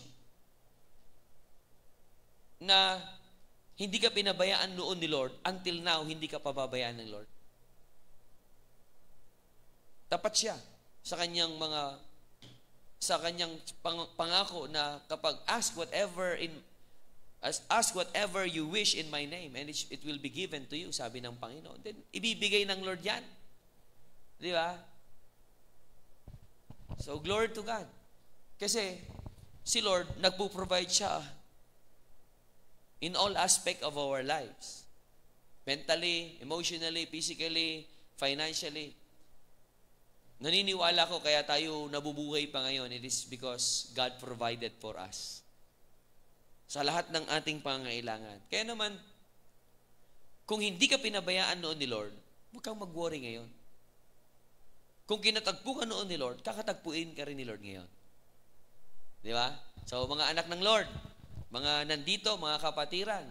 Na hindi ka pinabayaan noon ni Lord, until now, hindi ka pababayaan ng Lord. Tapat siya sa kanyang pangako na kapag ask whatever you wish in my name and it will be given to you, sabi ng Panginoon. Then, ibibigay ng Lord yan. Di ba? So, glory to God. Kasi, si Lord, nagpo-provide siya in all aspect of our lives. Mentally, emotionally, physically, financially. Naniniwala ko kaya tayo nabubuhay pa ngayon, it is because God provided for us. Sa lahat ng ating pangangailangan. Kaya naman, kung hindi ka pinabayaan noon ni Lord, huwag kang mag-worry ngayon. Kung kinatagpo ka noon ni Lord, kakatagpuin ka rin ni Lord ngayon. Di ba? So, mga anak ng Lord, mga nandito, mga kapatiran,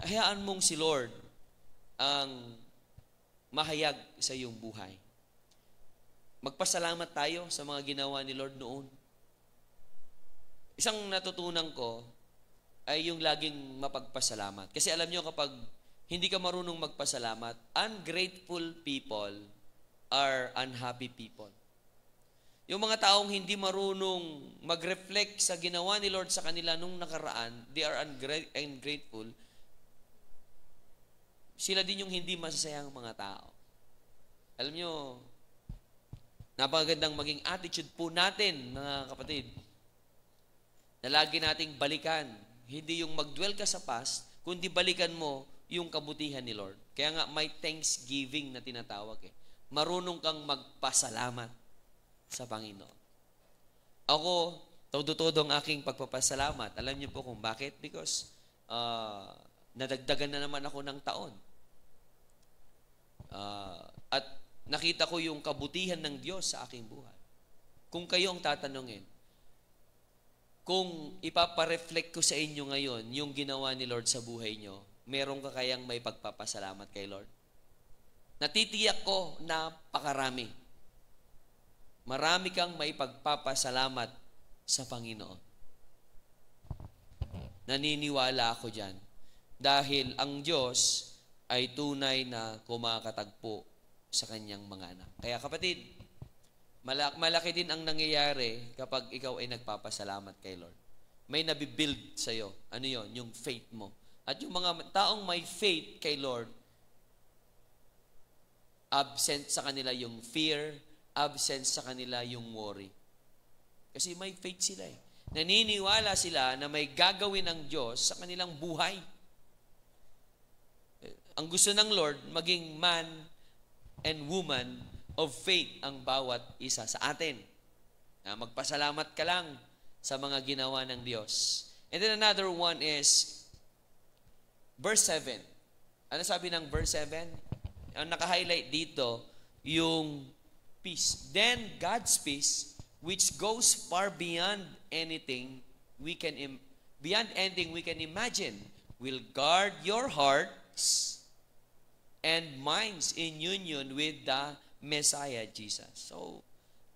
hayaan mong si Lord ang mahayag sa iyong buhay. Magpasalamat tayo sa mga ginawa ni Lord noon. Isang natutunan ko ay yung laging mapagpasalamat. Kasi alam nyo, kapag hindi ka marunong magpasalamat, ungrateful people are unhappy people. Yung mga taong hindi marunong mag-reflect sa ginawa ni Lord sa kanila nung nakaraan, they are ungrateful. Sila din yung hindi masasayang mga tao. Alam nyo, napakagandang maging attitude po natin, mga kapatid, na lagi nating balikan. Hindi yung mag-dwell ka sa past, kundi balikan mo yung kabutihan ni Lord. Kaya nga may thanksgiving na tinatawag Marunong kang magpasalamat sa Panginoon. Ako, todo-todo ang aking pagpapasalamat. Alam niyo po kung bakit? Because nadagdagan na naman ako ng taon. At nakita ko yung kabutihan ng Diyos sa aking buhay. Kung kayo ang tatanungin, kung ipapareflect ko sa inyo ngayon yung ginawa ni Lord sa buhay nyo, meron ka kayang may pagpapasalamat kay Lord? Natitiyak ko na pakarami. Marami kang may pagpapasalamat sa Panginoon. Naniniwala ako dyan. Dahil ang Diyos ay tunay na kumakatagpo sa kanyang mga anak. Kaya kapatid, malaki din ang nangyayari kapag ikaw ay nagpapasalamat kay Lord. May nabibuild sa'yo. Ano yon? Yung faith mo. At yung mga taong may faith kay Lord, absent sa kanila yung fear, absent sa kanila yung worry. Kasi may faith sila Naniniwala sila na may gagawin ng Diyos sa kanilang buhay. Ang gusto ng Lord, maging man and woman of faith ang bawat isa sa atin. Na magpasalamat ka lang sa mga ginawa ng Diyos. And then another one is verse 7. Ano sabi ng verse 7? Ang naka-highlight dito, yung peace. Then God's peace, which goes far beyond anything we can imagine, will guard your hearts and minds in union with the Messiah Jesus. So,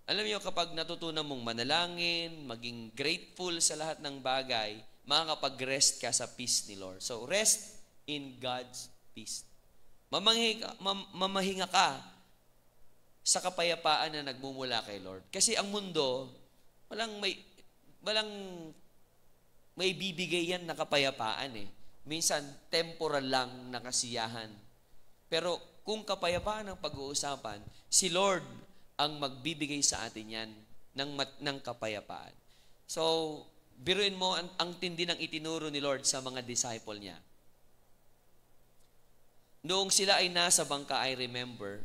alam niyo, kapag natutunan mong manalangin, maging grateful sa lahat ng bagay, makakapag-rest ka sa peace ni Lord. So, rest in God's peace. Mamahinga ka sa kapayapaan na nagmumula kay Lord. Kasi ang mundo, walang may bibigay yan na kapayapaan Minsan, temporal lang na kasiyahan. Pero kung kapayapaan ang pag-uusapan, si Lord ang magbibigay sa atin yan ng kapayapaan. So, biruin mo ang tindi ng itinuro ni Lord sa mga disciple niya. Noong sila ay nasa bangka, I remember,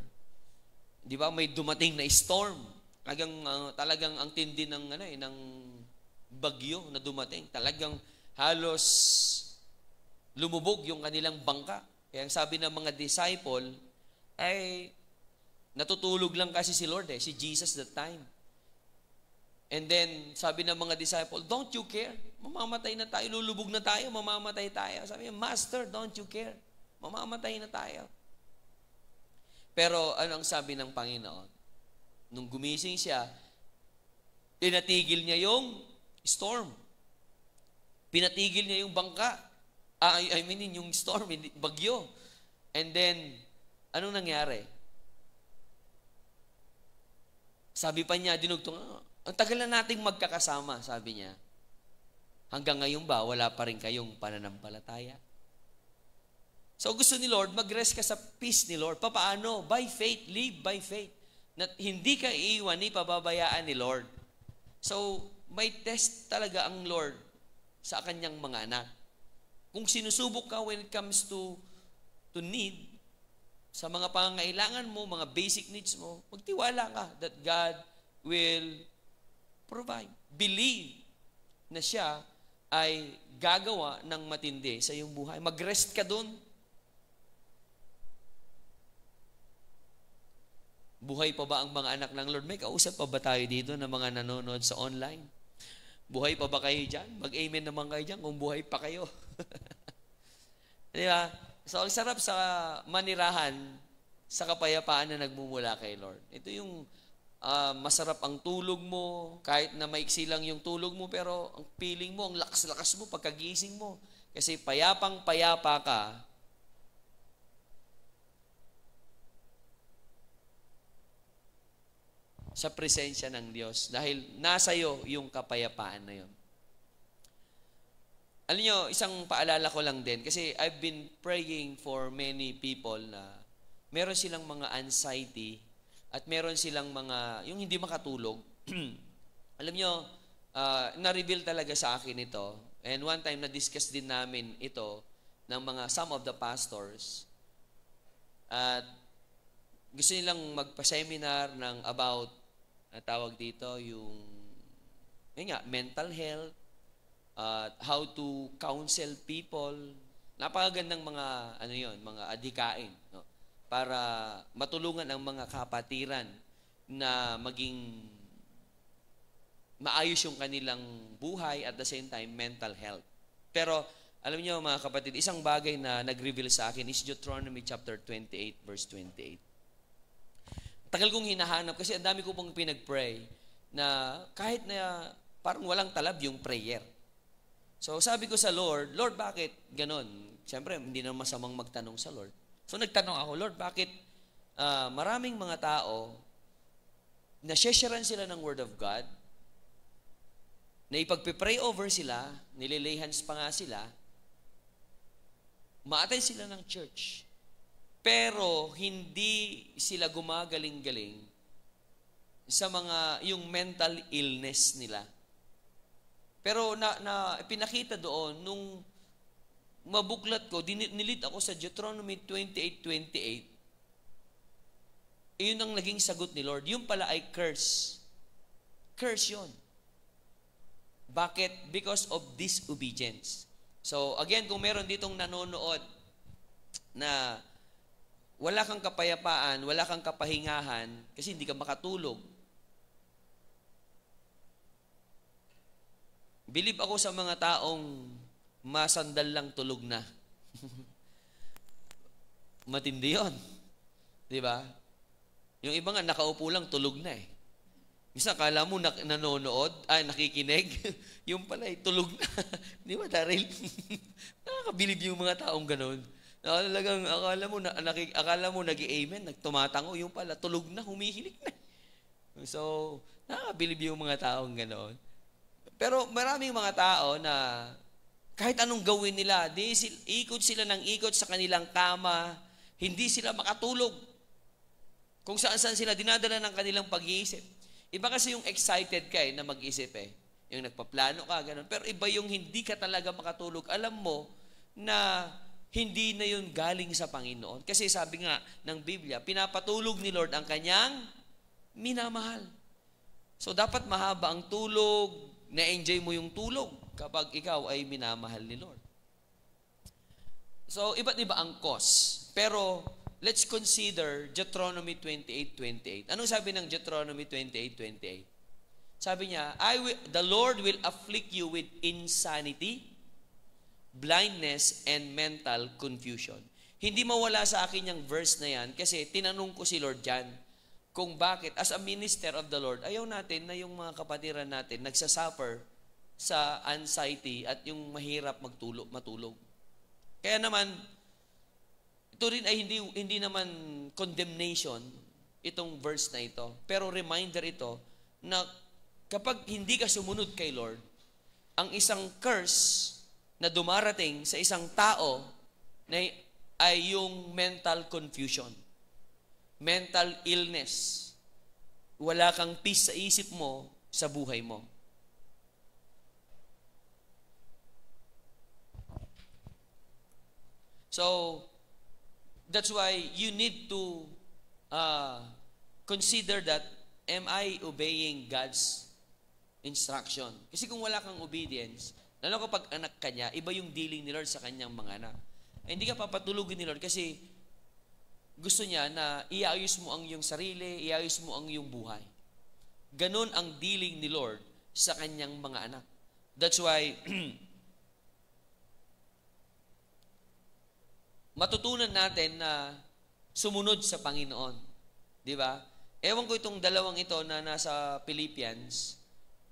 di ba, may dumating na storm. Talagang ang tindi ng bagyo na dumating. Talagang halos lumubog yung kanilang bangka. Kaya ang sabi ng mga disciple ay natutulog lang kasi si Lord si Jesus that time. And then sabi ng mga disciple, don't you care? Mamamatay na tayo, lulubog na tayo, mamamatay tayo. Sabi niya, Master, don't you care? Mamamatay na tayo. Pero ano ang sabi ng Panginoon? Nung gumising siya, pinatigil niya yung storm. Pinatigil niya yung bangka. Yung storm, bagyo. And then, anong nangyari? Sabi pa niya, dinugtong, ang tagal na nating magkakasama, sabi niya. Hanggang ngayon ba, wala pa rin kayong pananampalataya? So gusto ni Lord, mag-rest ka sa peace ni Lord. Paano? By faith, live by faith. Na hindi ka iiwan ni pababayaan ni Lord. So, may test talaga ang Lord sa kanyang mga anak. Kung sinusubok ka when it comes to need, sa mga pangangailangan mo, mga basic needs mo, magtiwala ka that God will provide. Believe na siya ay gagawa ng matindi sa iyong buhay. Mag-rest ka dun. Buhay pa ba ang mga anak ng Lord? May kausap pa ba tayo dito na mga nanonood sa online? Buhay pa ba kayo dyan? Mag-amen naman kayo dyan kung buhay pa kayo. Di ba? So, ang sarap sa manirahan sa kapayapaan na nagmumula kay Lord. Ito yung masarap ang tulog mo, kahit na maiksi lang yung tulog mo, pero ang feeling mo, ang lakas-lakas mo pagkagising mo. Kasi payapang-payapa ka, sa presensya ng Diyos dahil nasa iyo yung kapayapaan na yun. Alam nyo, isang paalala ko lang din kasi I've been praying for many people na meron silang mga anxiety at meron silang mga, yung hindi makatulog. Alam nyo, na-reveal talaga sa akin ito. And one time, na-discuss din namin ito ng some of the pastors. At gusto nilang magpa-seminar ng about, tawag dito, yung mental health, how to counsel people. Napakagandang mga, mga adhikain, no? Para matulungan ang mga kapatiran na maging maayos yung kanilang buhay at the same time, mental health. Pero, alam niyo mga kapatid, isang bagay na nag-reveal sa akin is Deuteronomy chapter 28, verse 28. Tagal kong hinahanap kasi ang dami ko pong pinag-pray na kahit na parang walang talab yung prayer. So sabi ko sa Lord, Lord, bakit ganon? Siyempre, hindi na masamang magtanong sa Lord. So nagtanong ako, Lord, bakit maraming mga tao na sharean sila ng Word of God, na ipagpipray over sila, nililay hands pa nga sila, ma-attend sila ng church, pero hindi sila gumagaling-galing sa yung mental illness nila. Pero pinakita doon, nung mabuklat ko, nilit ako sa Deuteronomy 28:28. Iyon ang naging sagot ni Lord. Yung pala ay curse. Curse yun. Bakit? Because of disobedience. So, again, kung meron ditong nanonood na wala kang kapayapaan, wala kang kapahingahan, kasi hindi ka makatulog. Believe ako sa mga taong masandal lang tulog na. Matindi yun. Di ba? Yung iba nga, nakaupo lang, tulog na eh. Minsan, akala mo nanonood, nakikinig, yung pala tulog na. Di ba, Daryl? Nakakabilib yung mga taong ganon. Talagang akala mo nag-amen, nagtumatango, yung pala tulog na, humihilik na. So, nakakabilib yung mga taong gano'n. Pero maraming mga tao na kahit anong gawin nila, ikot sila ng ikot sa kanilang kama, hindi sila makatulog. Kung saan-saan sila dinadala ng kanilang pag-iisip. Iba kasi yung excited ka na mag-isip eh. Yung nagpaplano ka, gano'n. Pero iba yung hindi ka talaga makatulog. Alam mo na hindi na yun galing sa Panginoon. Kasi sabi nga ng Biblia, pinapatulog ni Lord ang kanyang minamahal. So dapat mahaba ang tulog, na-enjoy mo yung tulog kapag ikaw ay minamahal ni Lord. So iba't iba ang cause. Pero let's consider Deuteronomy 28:28. Anong sabi ng Deuteronomy 28:28? Sabi niya, the Lord will afflict you with insanity, blindness, and mental confusion. Hindi mawala sa akin yung verse na yan kasi tinanong ko si Lord dyan kung bakit, as a minister of the Lord, ayaw natin na yung mga kapatiran natin nagsasuffer sa anxiety at yung mahirap matulog. Kaya naman, ito rin ay hindi naman condemnation itong verse na ito, pero reminder ito na kapag hindi ka sumunod kay Lord, ang isang curse na dumarating sa isang tao na ay yung mental confusion, mental illness. Wala kang peace sa isip mo, sa buhay mo. So, that's why you need to consider that, am I obeying God's instruction? Kasi kung wala kang obedience, lalo kapag anak ka niya, iba yung dealing ni Lord sa kanyang mga anak. Ay, hindi ka papatulugin ni Lord kasi gusto niya na iayos mo ang iyong sarili, iayos mo ang iyong buhay. Ganon ang dealing ni Lord sa kanyang mga anak. That's why, matutunan natin na sumunod sa Panginoon. Di ba? Ewan ko itong dalawang ito na nasa Philippians,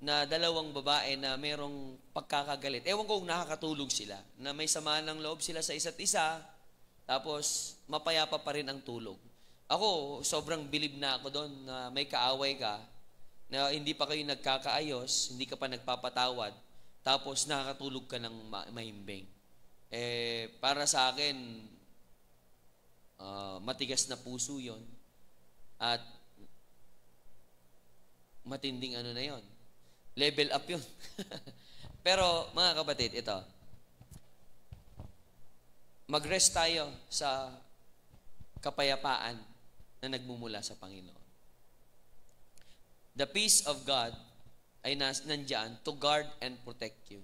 na dalawang babae na merong pagkakagalit. Ewan ko kung nakakatulog sila, na may samaan ng loob sila sa isa't isa, tapos mapayapa pa rin ang tulog. Ako, sobrang bilib na ako doon na may kaaway ka, na hindi pa kayo nagkakaayos, hindi ka pa nagpapatawad, tapos nakakatulog ka ng mahimbing. Para sa akin, matigas na puso yon at matinding ano na yon. Level up yun. Pero mga kapatid, ito, mag-rest tayo sa kapayapaan na nagmumula sa Panginoon. The peace of God ay nandyan to guard and protect you.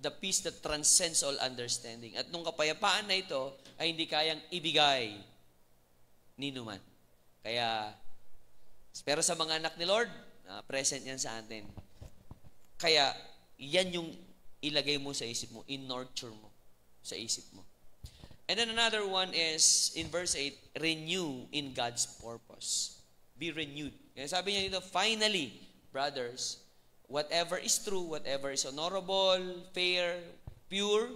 The peace that transcends all understanding. At nung kapayapaan na ito ay hindi kayang ibigay ni numan. Kaya, pero sa mga anak ni Lord, present yan sa atin. Kaya, yan yung ilagay mo sa isip mo, in-nurture mo sa isip mo. And then another one is, in verse 8, renew in God's purpose. Be renewed. Kaya sabi niya dito, finally, brothers, whatever is true, whatever is honorable, fair, pure,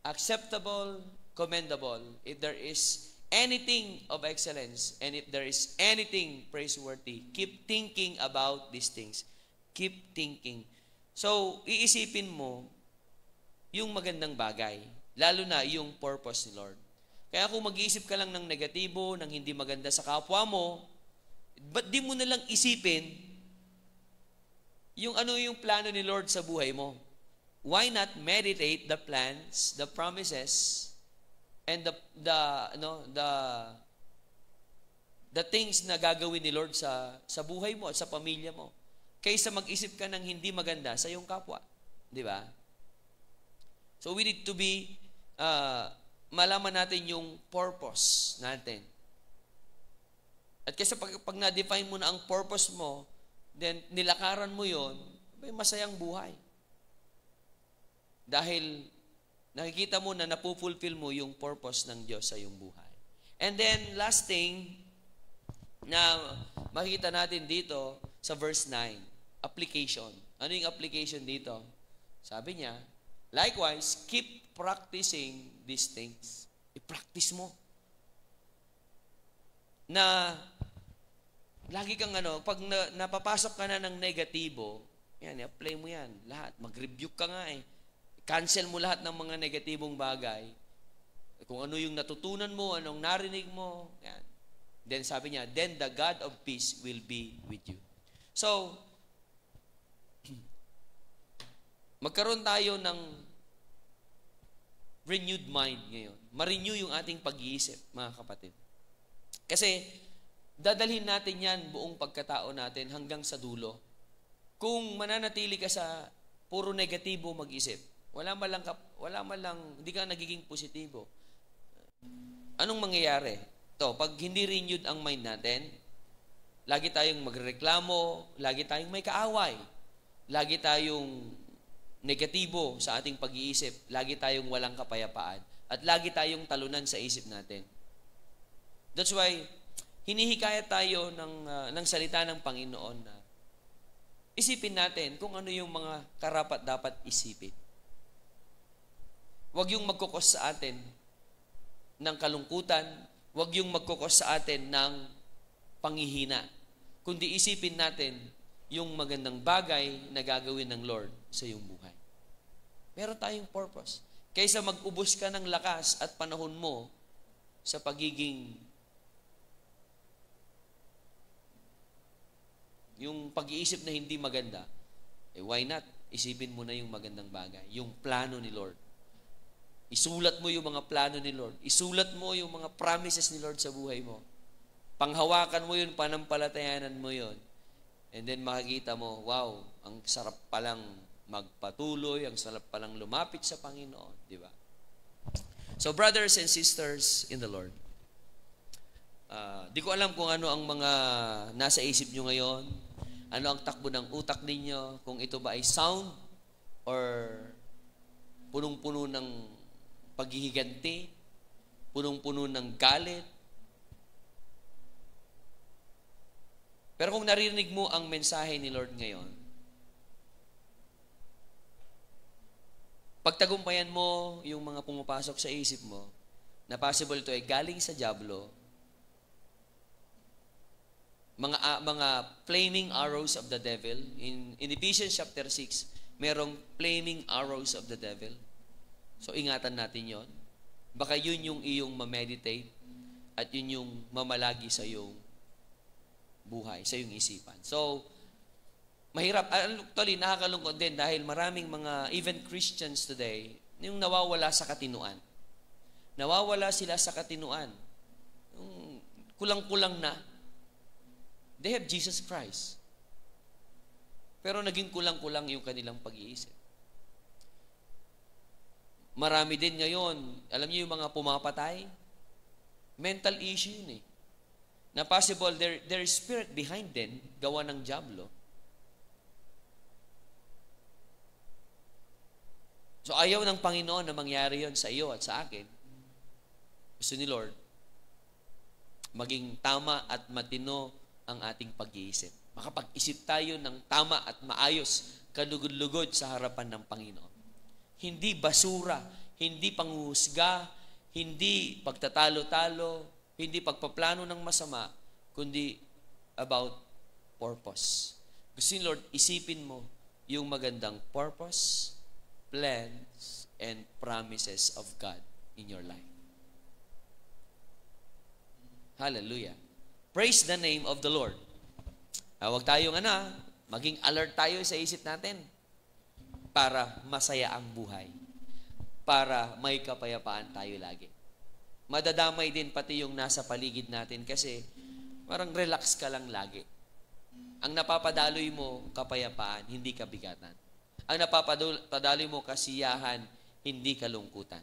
acceptable, commendable, if there is anything of excellence, and if there is anything praiseworthy, keep thinking about these things. Keep thinking. So, iisipin mo yung magandang bagay, lalo na yung purpose ni Lord. Kaya kung mag-iisip ka lang ng negatibo, ng hindi maganda sa kapwa mo, ba't di mo nalang isipin yung ano yung plano ni Lord sa buhay mo? Why not meditate the plans, the promises, and the things na gagawin ni Lord sa buhay mo at sa pamilya mo, kaysa mag-isip ka ng hindi maganda sa iyong kapwa. Di ba? So we need to be, malaman natin yung purpose natin. At kasi pag na-define mo na ang purpose mo, then nilakaran mo yon, may masayang buhay. Dahil nakikita mo na napufulfill mo yung purpose ng Diyos sa iyong buhay. And then, last thing na makikita natin dito sa verse 9, application. Ano yung application dito? Sabi niya, likewise, keep practicing these things. I-practice mo. Na lagi kang pag napapasok ka na ng negatibo, yan, i-apply mo yan. Lahat. Mag-rebuke ka nga eh. Cancel mo lahat ng mga negatibong bagay. Kung ano yung natutunan mo, anong narinig mo, yan. Then sabi niya, then the God of peace will be with you. So, magkaroon tayo ng renewed mind ngayon. Ma-renew yung ating pag-iisip, mga kapatid. Kasi, dadalhin natin yan buong pagkatao natin hanggang sa dulo. Kung mananatili ka sa puro negatibo mag-isip, wala man lang, hindi ka nagiging positibo. Anong mangyayari? Pag hindi renewed ang mind natin, lagi tayong magreklamo, lagi tayong may kaaway, lagi tayong negatibo sa ating pag-iisip, lagi tayong walang kapayapaan, at lagi tayong talunan sa isip natin. That's why, hinihikayat tayo ng salita ng Panginoon na isipin natin kung ano yung mga karapat-dapat isipin. Huwag yung magkukos sa atin ng kalungkutan, huwag yung magkukos sa atin ng panghihina, kundi isipin natin yung magandang bagay na gagawin ng Lord sa iyong buhay. Meron tayong purpose. Kaysa mag-ubos ka ng lakas at panahon mo sa pagiging yung pag-iisip na hindi maganda, why not? Isipin mo na yung magandang bagay, yung plano ni Lord. Isulat mo yung mga plano ni Lord. Isulat mo yung mga promises ni Lord sa buhay mo. Panghawakan mo yun, panampalatayanan mo yun. And then makikita mo, wow, ang sarap palang magpatuloy, ang sarap palang lumapit sa Panginoon. Di ba? So brothers and sisters in the Lord, di ko alam kung ano ang mga nasa isip nyo ngayon, ano ang takbo ng utak ninyo, kung ito ba ay sound or punong-puno ng paghihiganti, punong-puno ng galit. Pero kung narinig mo ang mensahe ni Lord ngayon, pagtagumpayan mo yung mga pumapasok sa isip mo, na possible ito ay galing sa dyablo, mga flaming arrows of the devil. In Ephesians chapter 6, merong flaming arrows of the devil. So, ingatan natin yon. Baka yun yung iyong ma-meditate at yun yung mamalagi sa iyong buhay, sa iyong isipan. So, mahirap. Actually, nakakalungkot din dahil maraming mga, even Christians today, yung nawawala sa katinuan. Nawawala sila sa katinuan. Yung kulang-kulang na. They have Jesus Christ. Pero naging kulang-kulang yung kanilang pag-iisip. Marami din ngayon, alam niyo yung mga pumapatay, mental issue yun eh. Na possible, there is spirit behind din, gawa ng dyablo. So ayaw ng Panginoon na mangyari yon sa iyo at sa akin. Gusto ni Lord, maging tama at matino ang ating pag-iisip. Makapag-isip tayo ng tama at maayos, kalugod-lugod sa harapan ng Panginoon. Hindi basura, hindi panghuhusga, hindi pagtatalo-talo, hindi pagpaplano ng masama, kundi about purpose. Gusto ni Lord, isipin mo yung magandang purpose, plans, and promises of God in your life. Hallelujah. Praise the name of the Lord. Huwag tayong maging alert tayo sa isip natin para masaya ang buhay. Para may kapayapaan tayo lagi. Madadamay din pati yung nasa paligid natin kasi parang relax ka lang lagi. Ang napapadaloy mo, kapayapaan, hindi kabigatan. Ang napapadaloy mo, kasiyahan, hindi kalungkutan.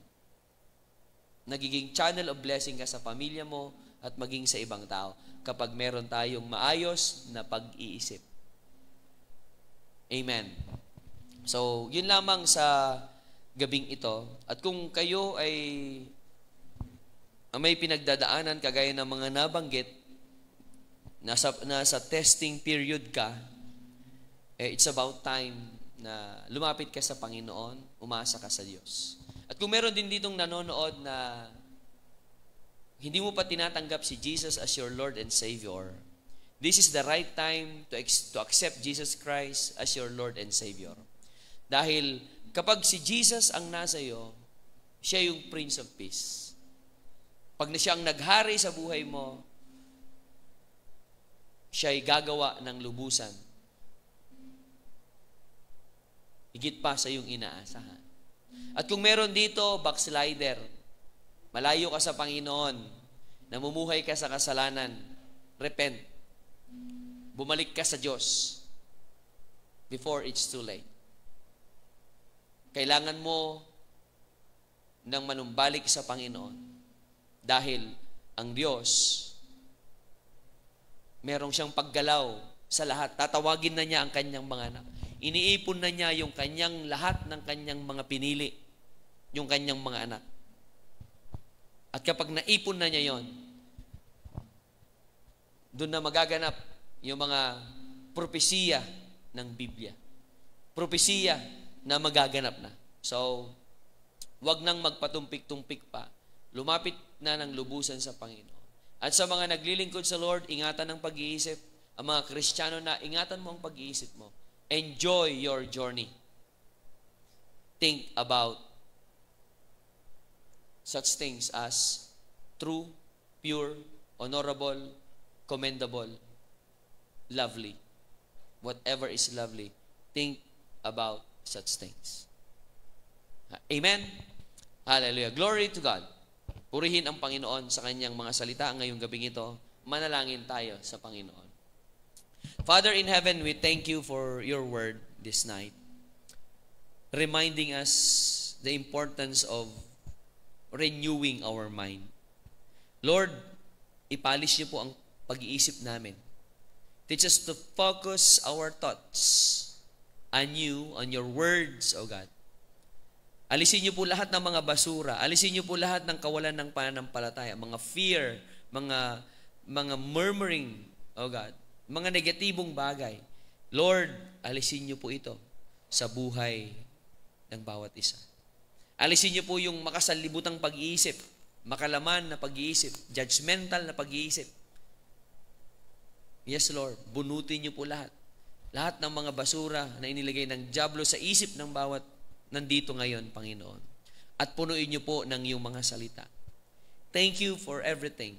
Nagiging channel of blessing ka sa pamilya mo at maging sa ibang tao kapag meron tayong maayos na pag-iisip. Amen. So, yun lamang sa gabing ito. At kung kayo ay may pinagdadaanan kagaya ng mga nabanggit, nasa testing period ka, it's about time na lumapit ka sa Panginoon, umasa ka sa Diyos. At kung meron din ditong nanonood na hindi mo pa tinatanggap si Jesus as your Lord and Savior, this is the right time to accept Jesus Christ as your Lord and Savior. Dahil kapag si Jesus ang nasa iyo, siya yung Prince of Peace. Pag na siya ang naghari sa buhay mo, siya ay gagawa ng lubusan. Higit pa sa iyong inaasahan. At kung meron dito, backslider, malayo ka sa Panginoon, namumuhay ka sa kasalanan, repent. Bumalik ka sa Diyos before it's too late. Kailangan mo nang manumbalik sa Panginoon dahil ang Diyos, merong siyang paggalaw sa lahat. Tatawagin na niya ang kanyang mga anak. Iniipon na niya yung kanyang lahat ng kanyang mga pinili, yung kanyang mga anak. At kapag naipon na niya yon, doon na magaganap yung mga propesiya ng Biblia. Propesiya na magaganap na. So, wag nang magpatumpik-tumpik pa. Lumapit na ng lubusan sa Panginoon. At sa mga naglilingkod sa Lord, ingatan ng pag-iisip. Ang mga Kristiyano na, ingatan mo ang pag-iisip mo. Enjoy your journey. Think about such things as true, pure, honorable, commendable, lovely. Whatever is lovely, think about such things. Amen? Hallelujah. Glory to God. Purihin ang Panginoon sa kanyang mga salita ngayong gabing ito. Manalangin tayo sa Panginoon. Father in heaven, we thank you for your word this night, reminding us the importance of renewing our mind. Lord, ipalis niyo po ang pag-iisip namin. Teach us to focus our thoughts anew on your words, O God. Alisin niyo po lahat ng mga basura. Alisin niyo po lahat ng kawalan ng pananampalataya, mga fear, mga murmuring, O God, mga negatibong bagay. Lord, alisin niyo po ito sa buhay ng bawat isa. Alisin niyo po yung makasalibutang pag-iisip, makalaman na pag-iisip, judgmental na pag-iisip. Yes, Lord, bunutin niyo po lahat. Lahat ng mga basura na inilagay ng dyablo sa isip ng bawat nandito ngayon, Panginoon. At punuin niyo po ng iyong mga salita. Thank you for everything.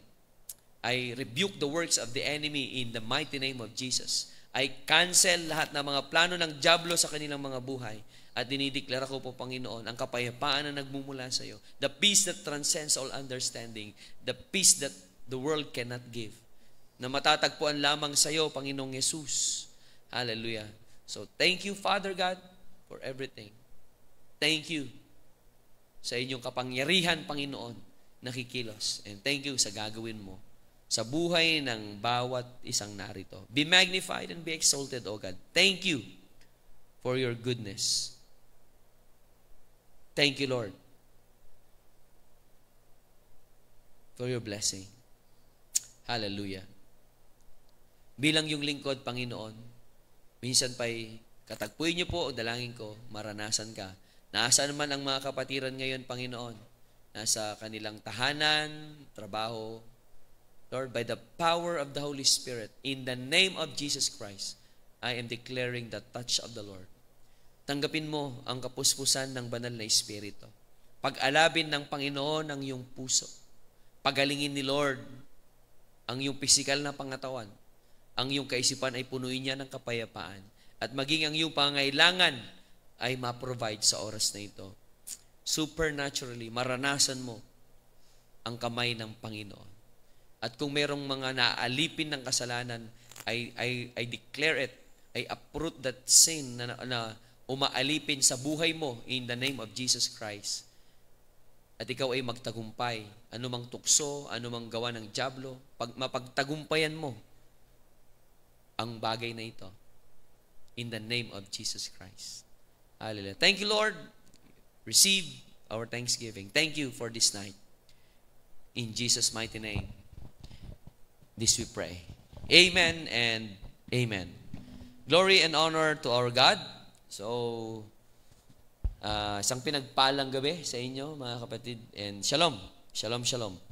I rebuke the works of the enemy in the mighty name of Jesus. I cancel lahat ng mga plano ng dyablo sa kanilang mga buhay. At dinideklara ko po, Panginoon, ang kapayapaan na nagmumula sa iyo. The peace that transcends all understanding. The peace that the world cannot give. Na matatagpuan lamang sa iyo, Panginoong Yesus. Hallelujah. So, thank you, Father God, for everything. Thank you sa inyong kapangyarihan, Panginoon, nakikilos. And thank you sa gagawin mo sa buhay ng bawat isang narito. Be magnified and be exalted, O God. Thank you for your goodness. Thank you, Lord, for your blessing. Hallelujah. Bilang yung lingkod, Panginoon, minsan pa'y katagpuin niyo po o dalangin ko, maranasan ka. Nasaan man ang mga kapatiran ngayon, Panginoon? Nasa kanilang tahanan, trabaho. Lord, by the power of the Holy Spirit, in the name of Jesus Christ, I am declaring the touch of the Lord. Tanggapin mo ang kapuspusan ng banal na Espiritu. Pag-alabin ng Panginoon ang iyong puso. Pagalingin ni Lord ang iyong pisikal na pangatawan. Ang iyong kaisipan ay punuin niya ng kapayapaan. At maging ang iyong pangailangan ay ma-provide sa oras na ito. Supernaturally, maranasan mo ang kamay ng Panginoon. At kung merong mga naaalipin ng kasalanan, I declare it, I uproot that sin na umaalipin sa buhay mo in the name of Jesus Christ. At ikaw ay magtagumpay. Anumang tukso, anumang gawa ng dyablo, mapagtagumpayan mo ang bagay na ito in the name of Jesus Christ. Hallelujah. Thank you, Lord. Receive our thanksgiving. Thank you for this night. In Jesus' mighty name, this we pray. Amen and amen. Glory and honor to our God. So, isang pinagpalang gabi sa inyo, mga kapatid. And shalom. Shalom, shalom.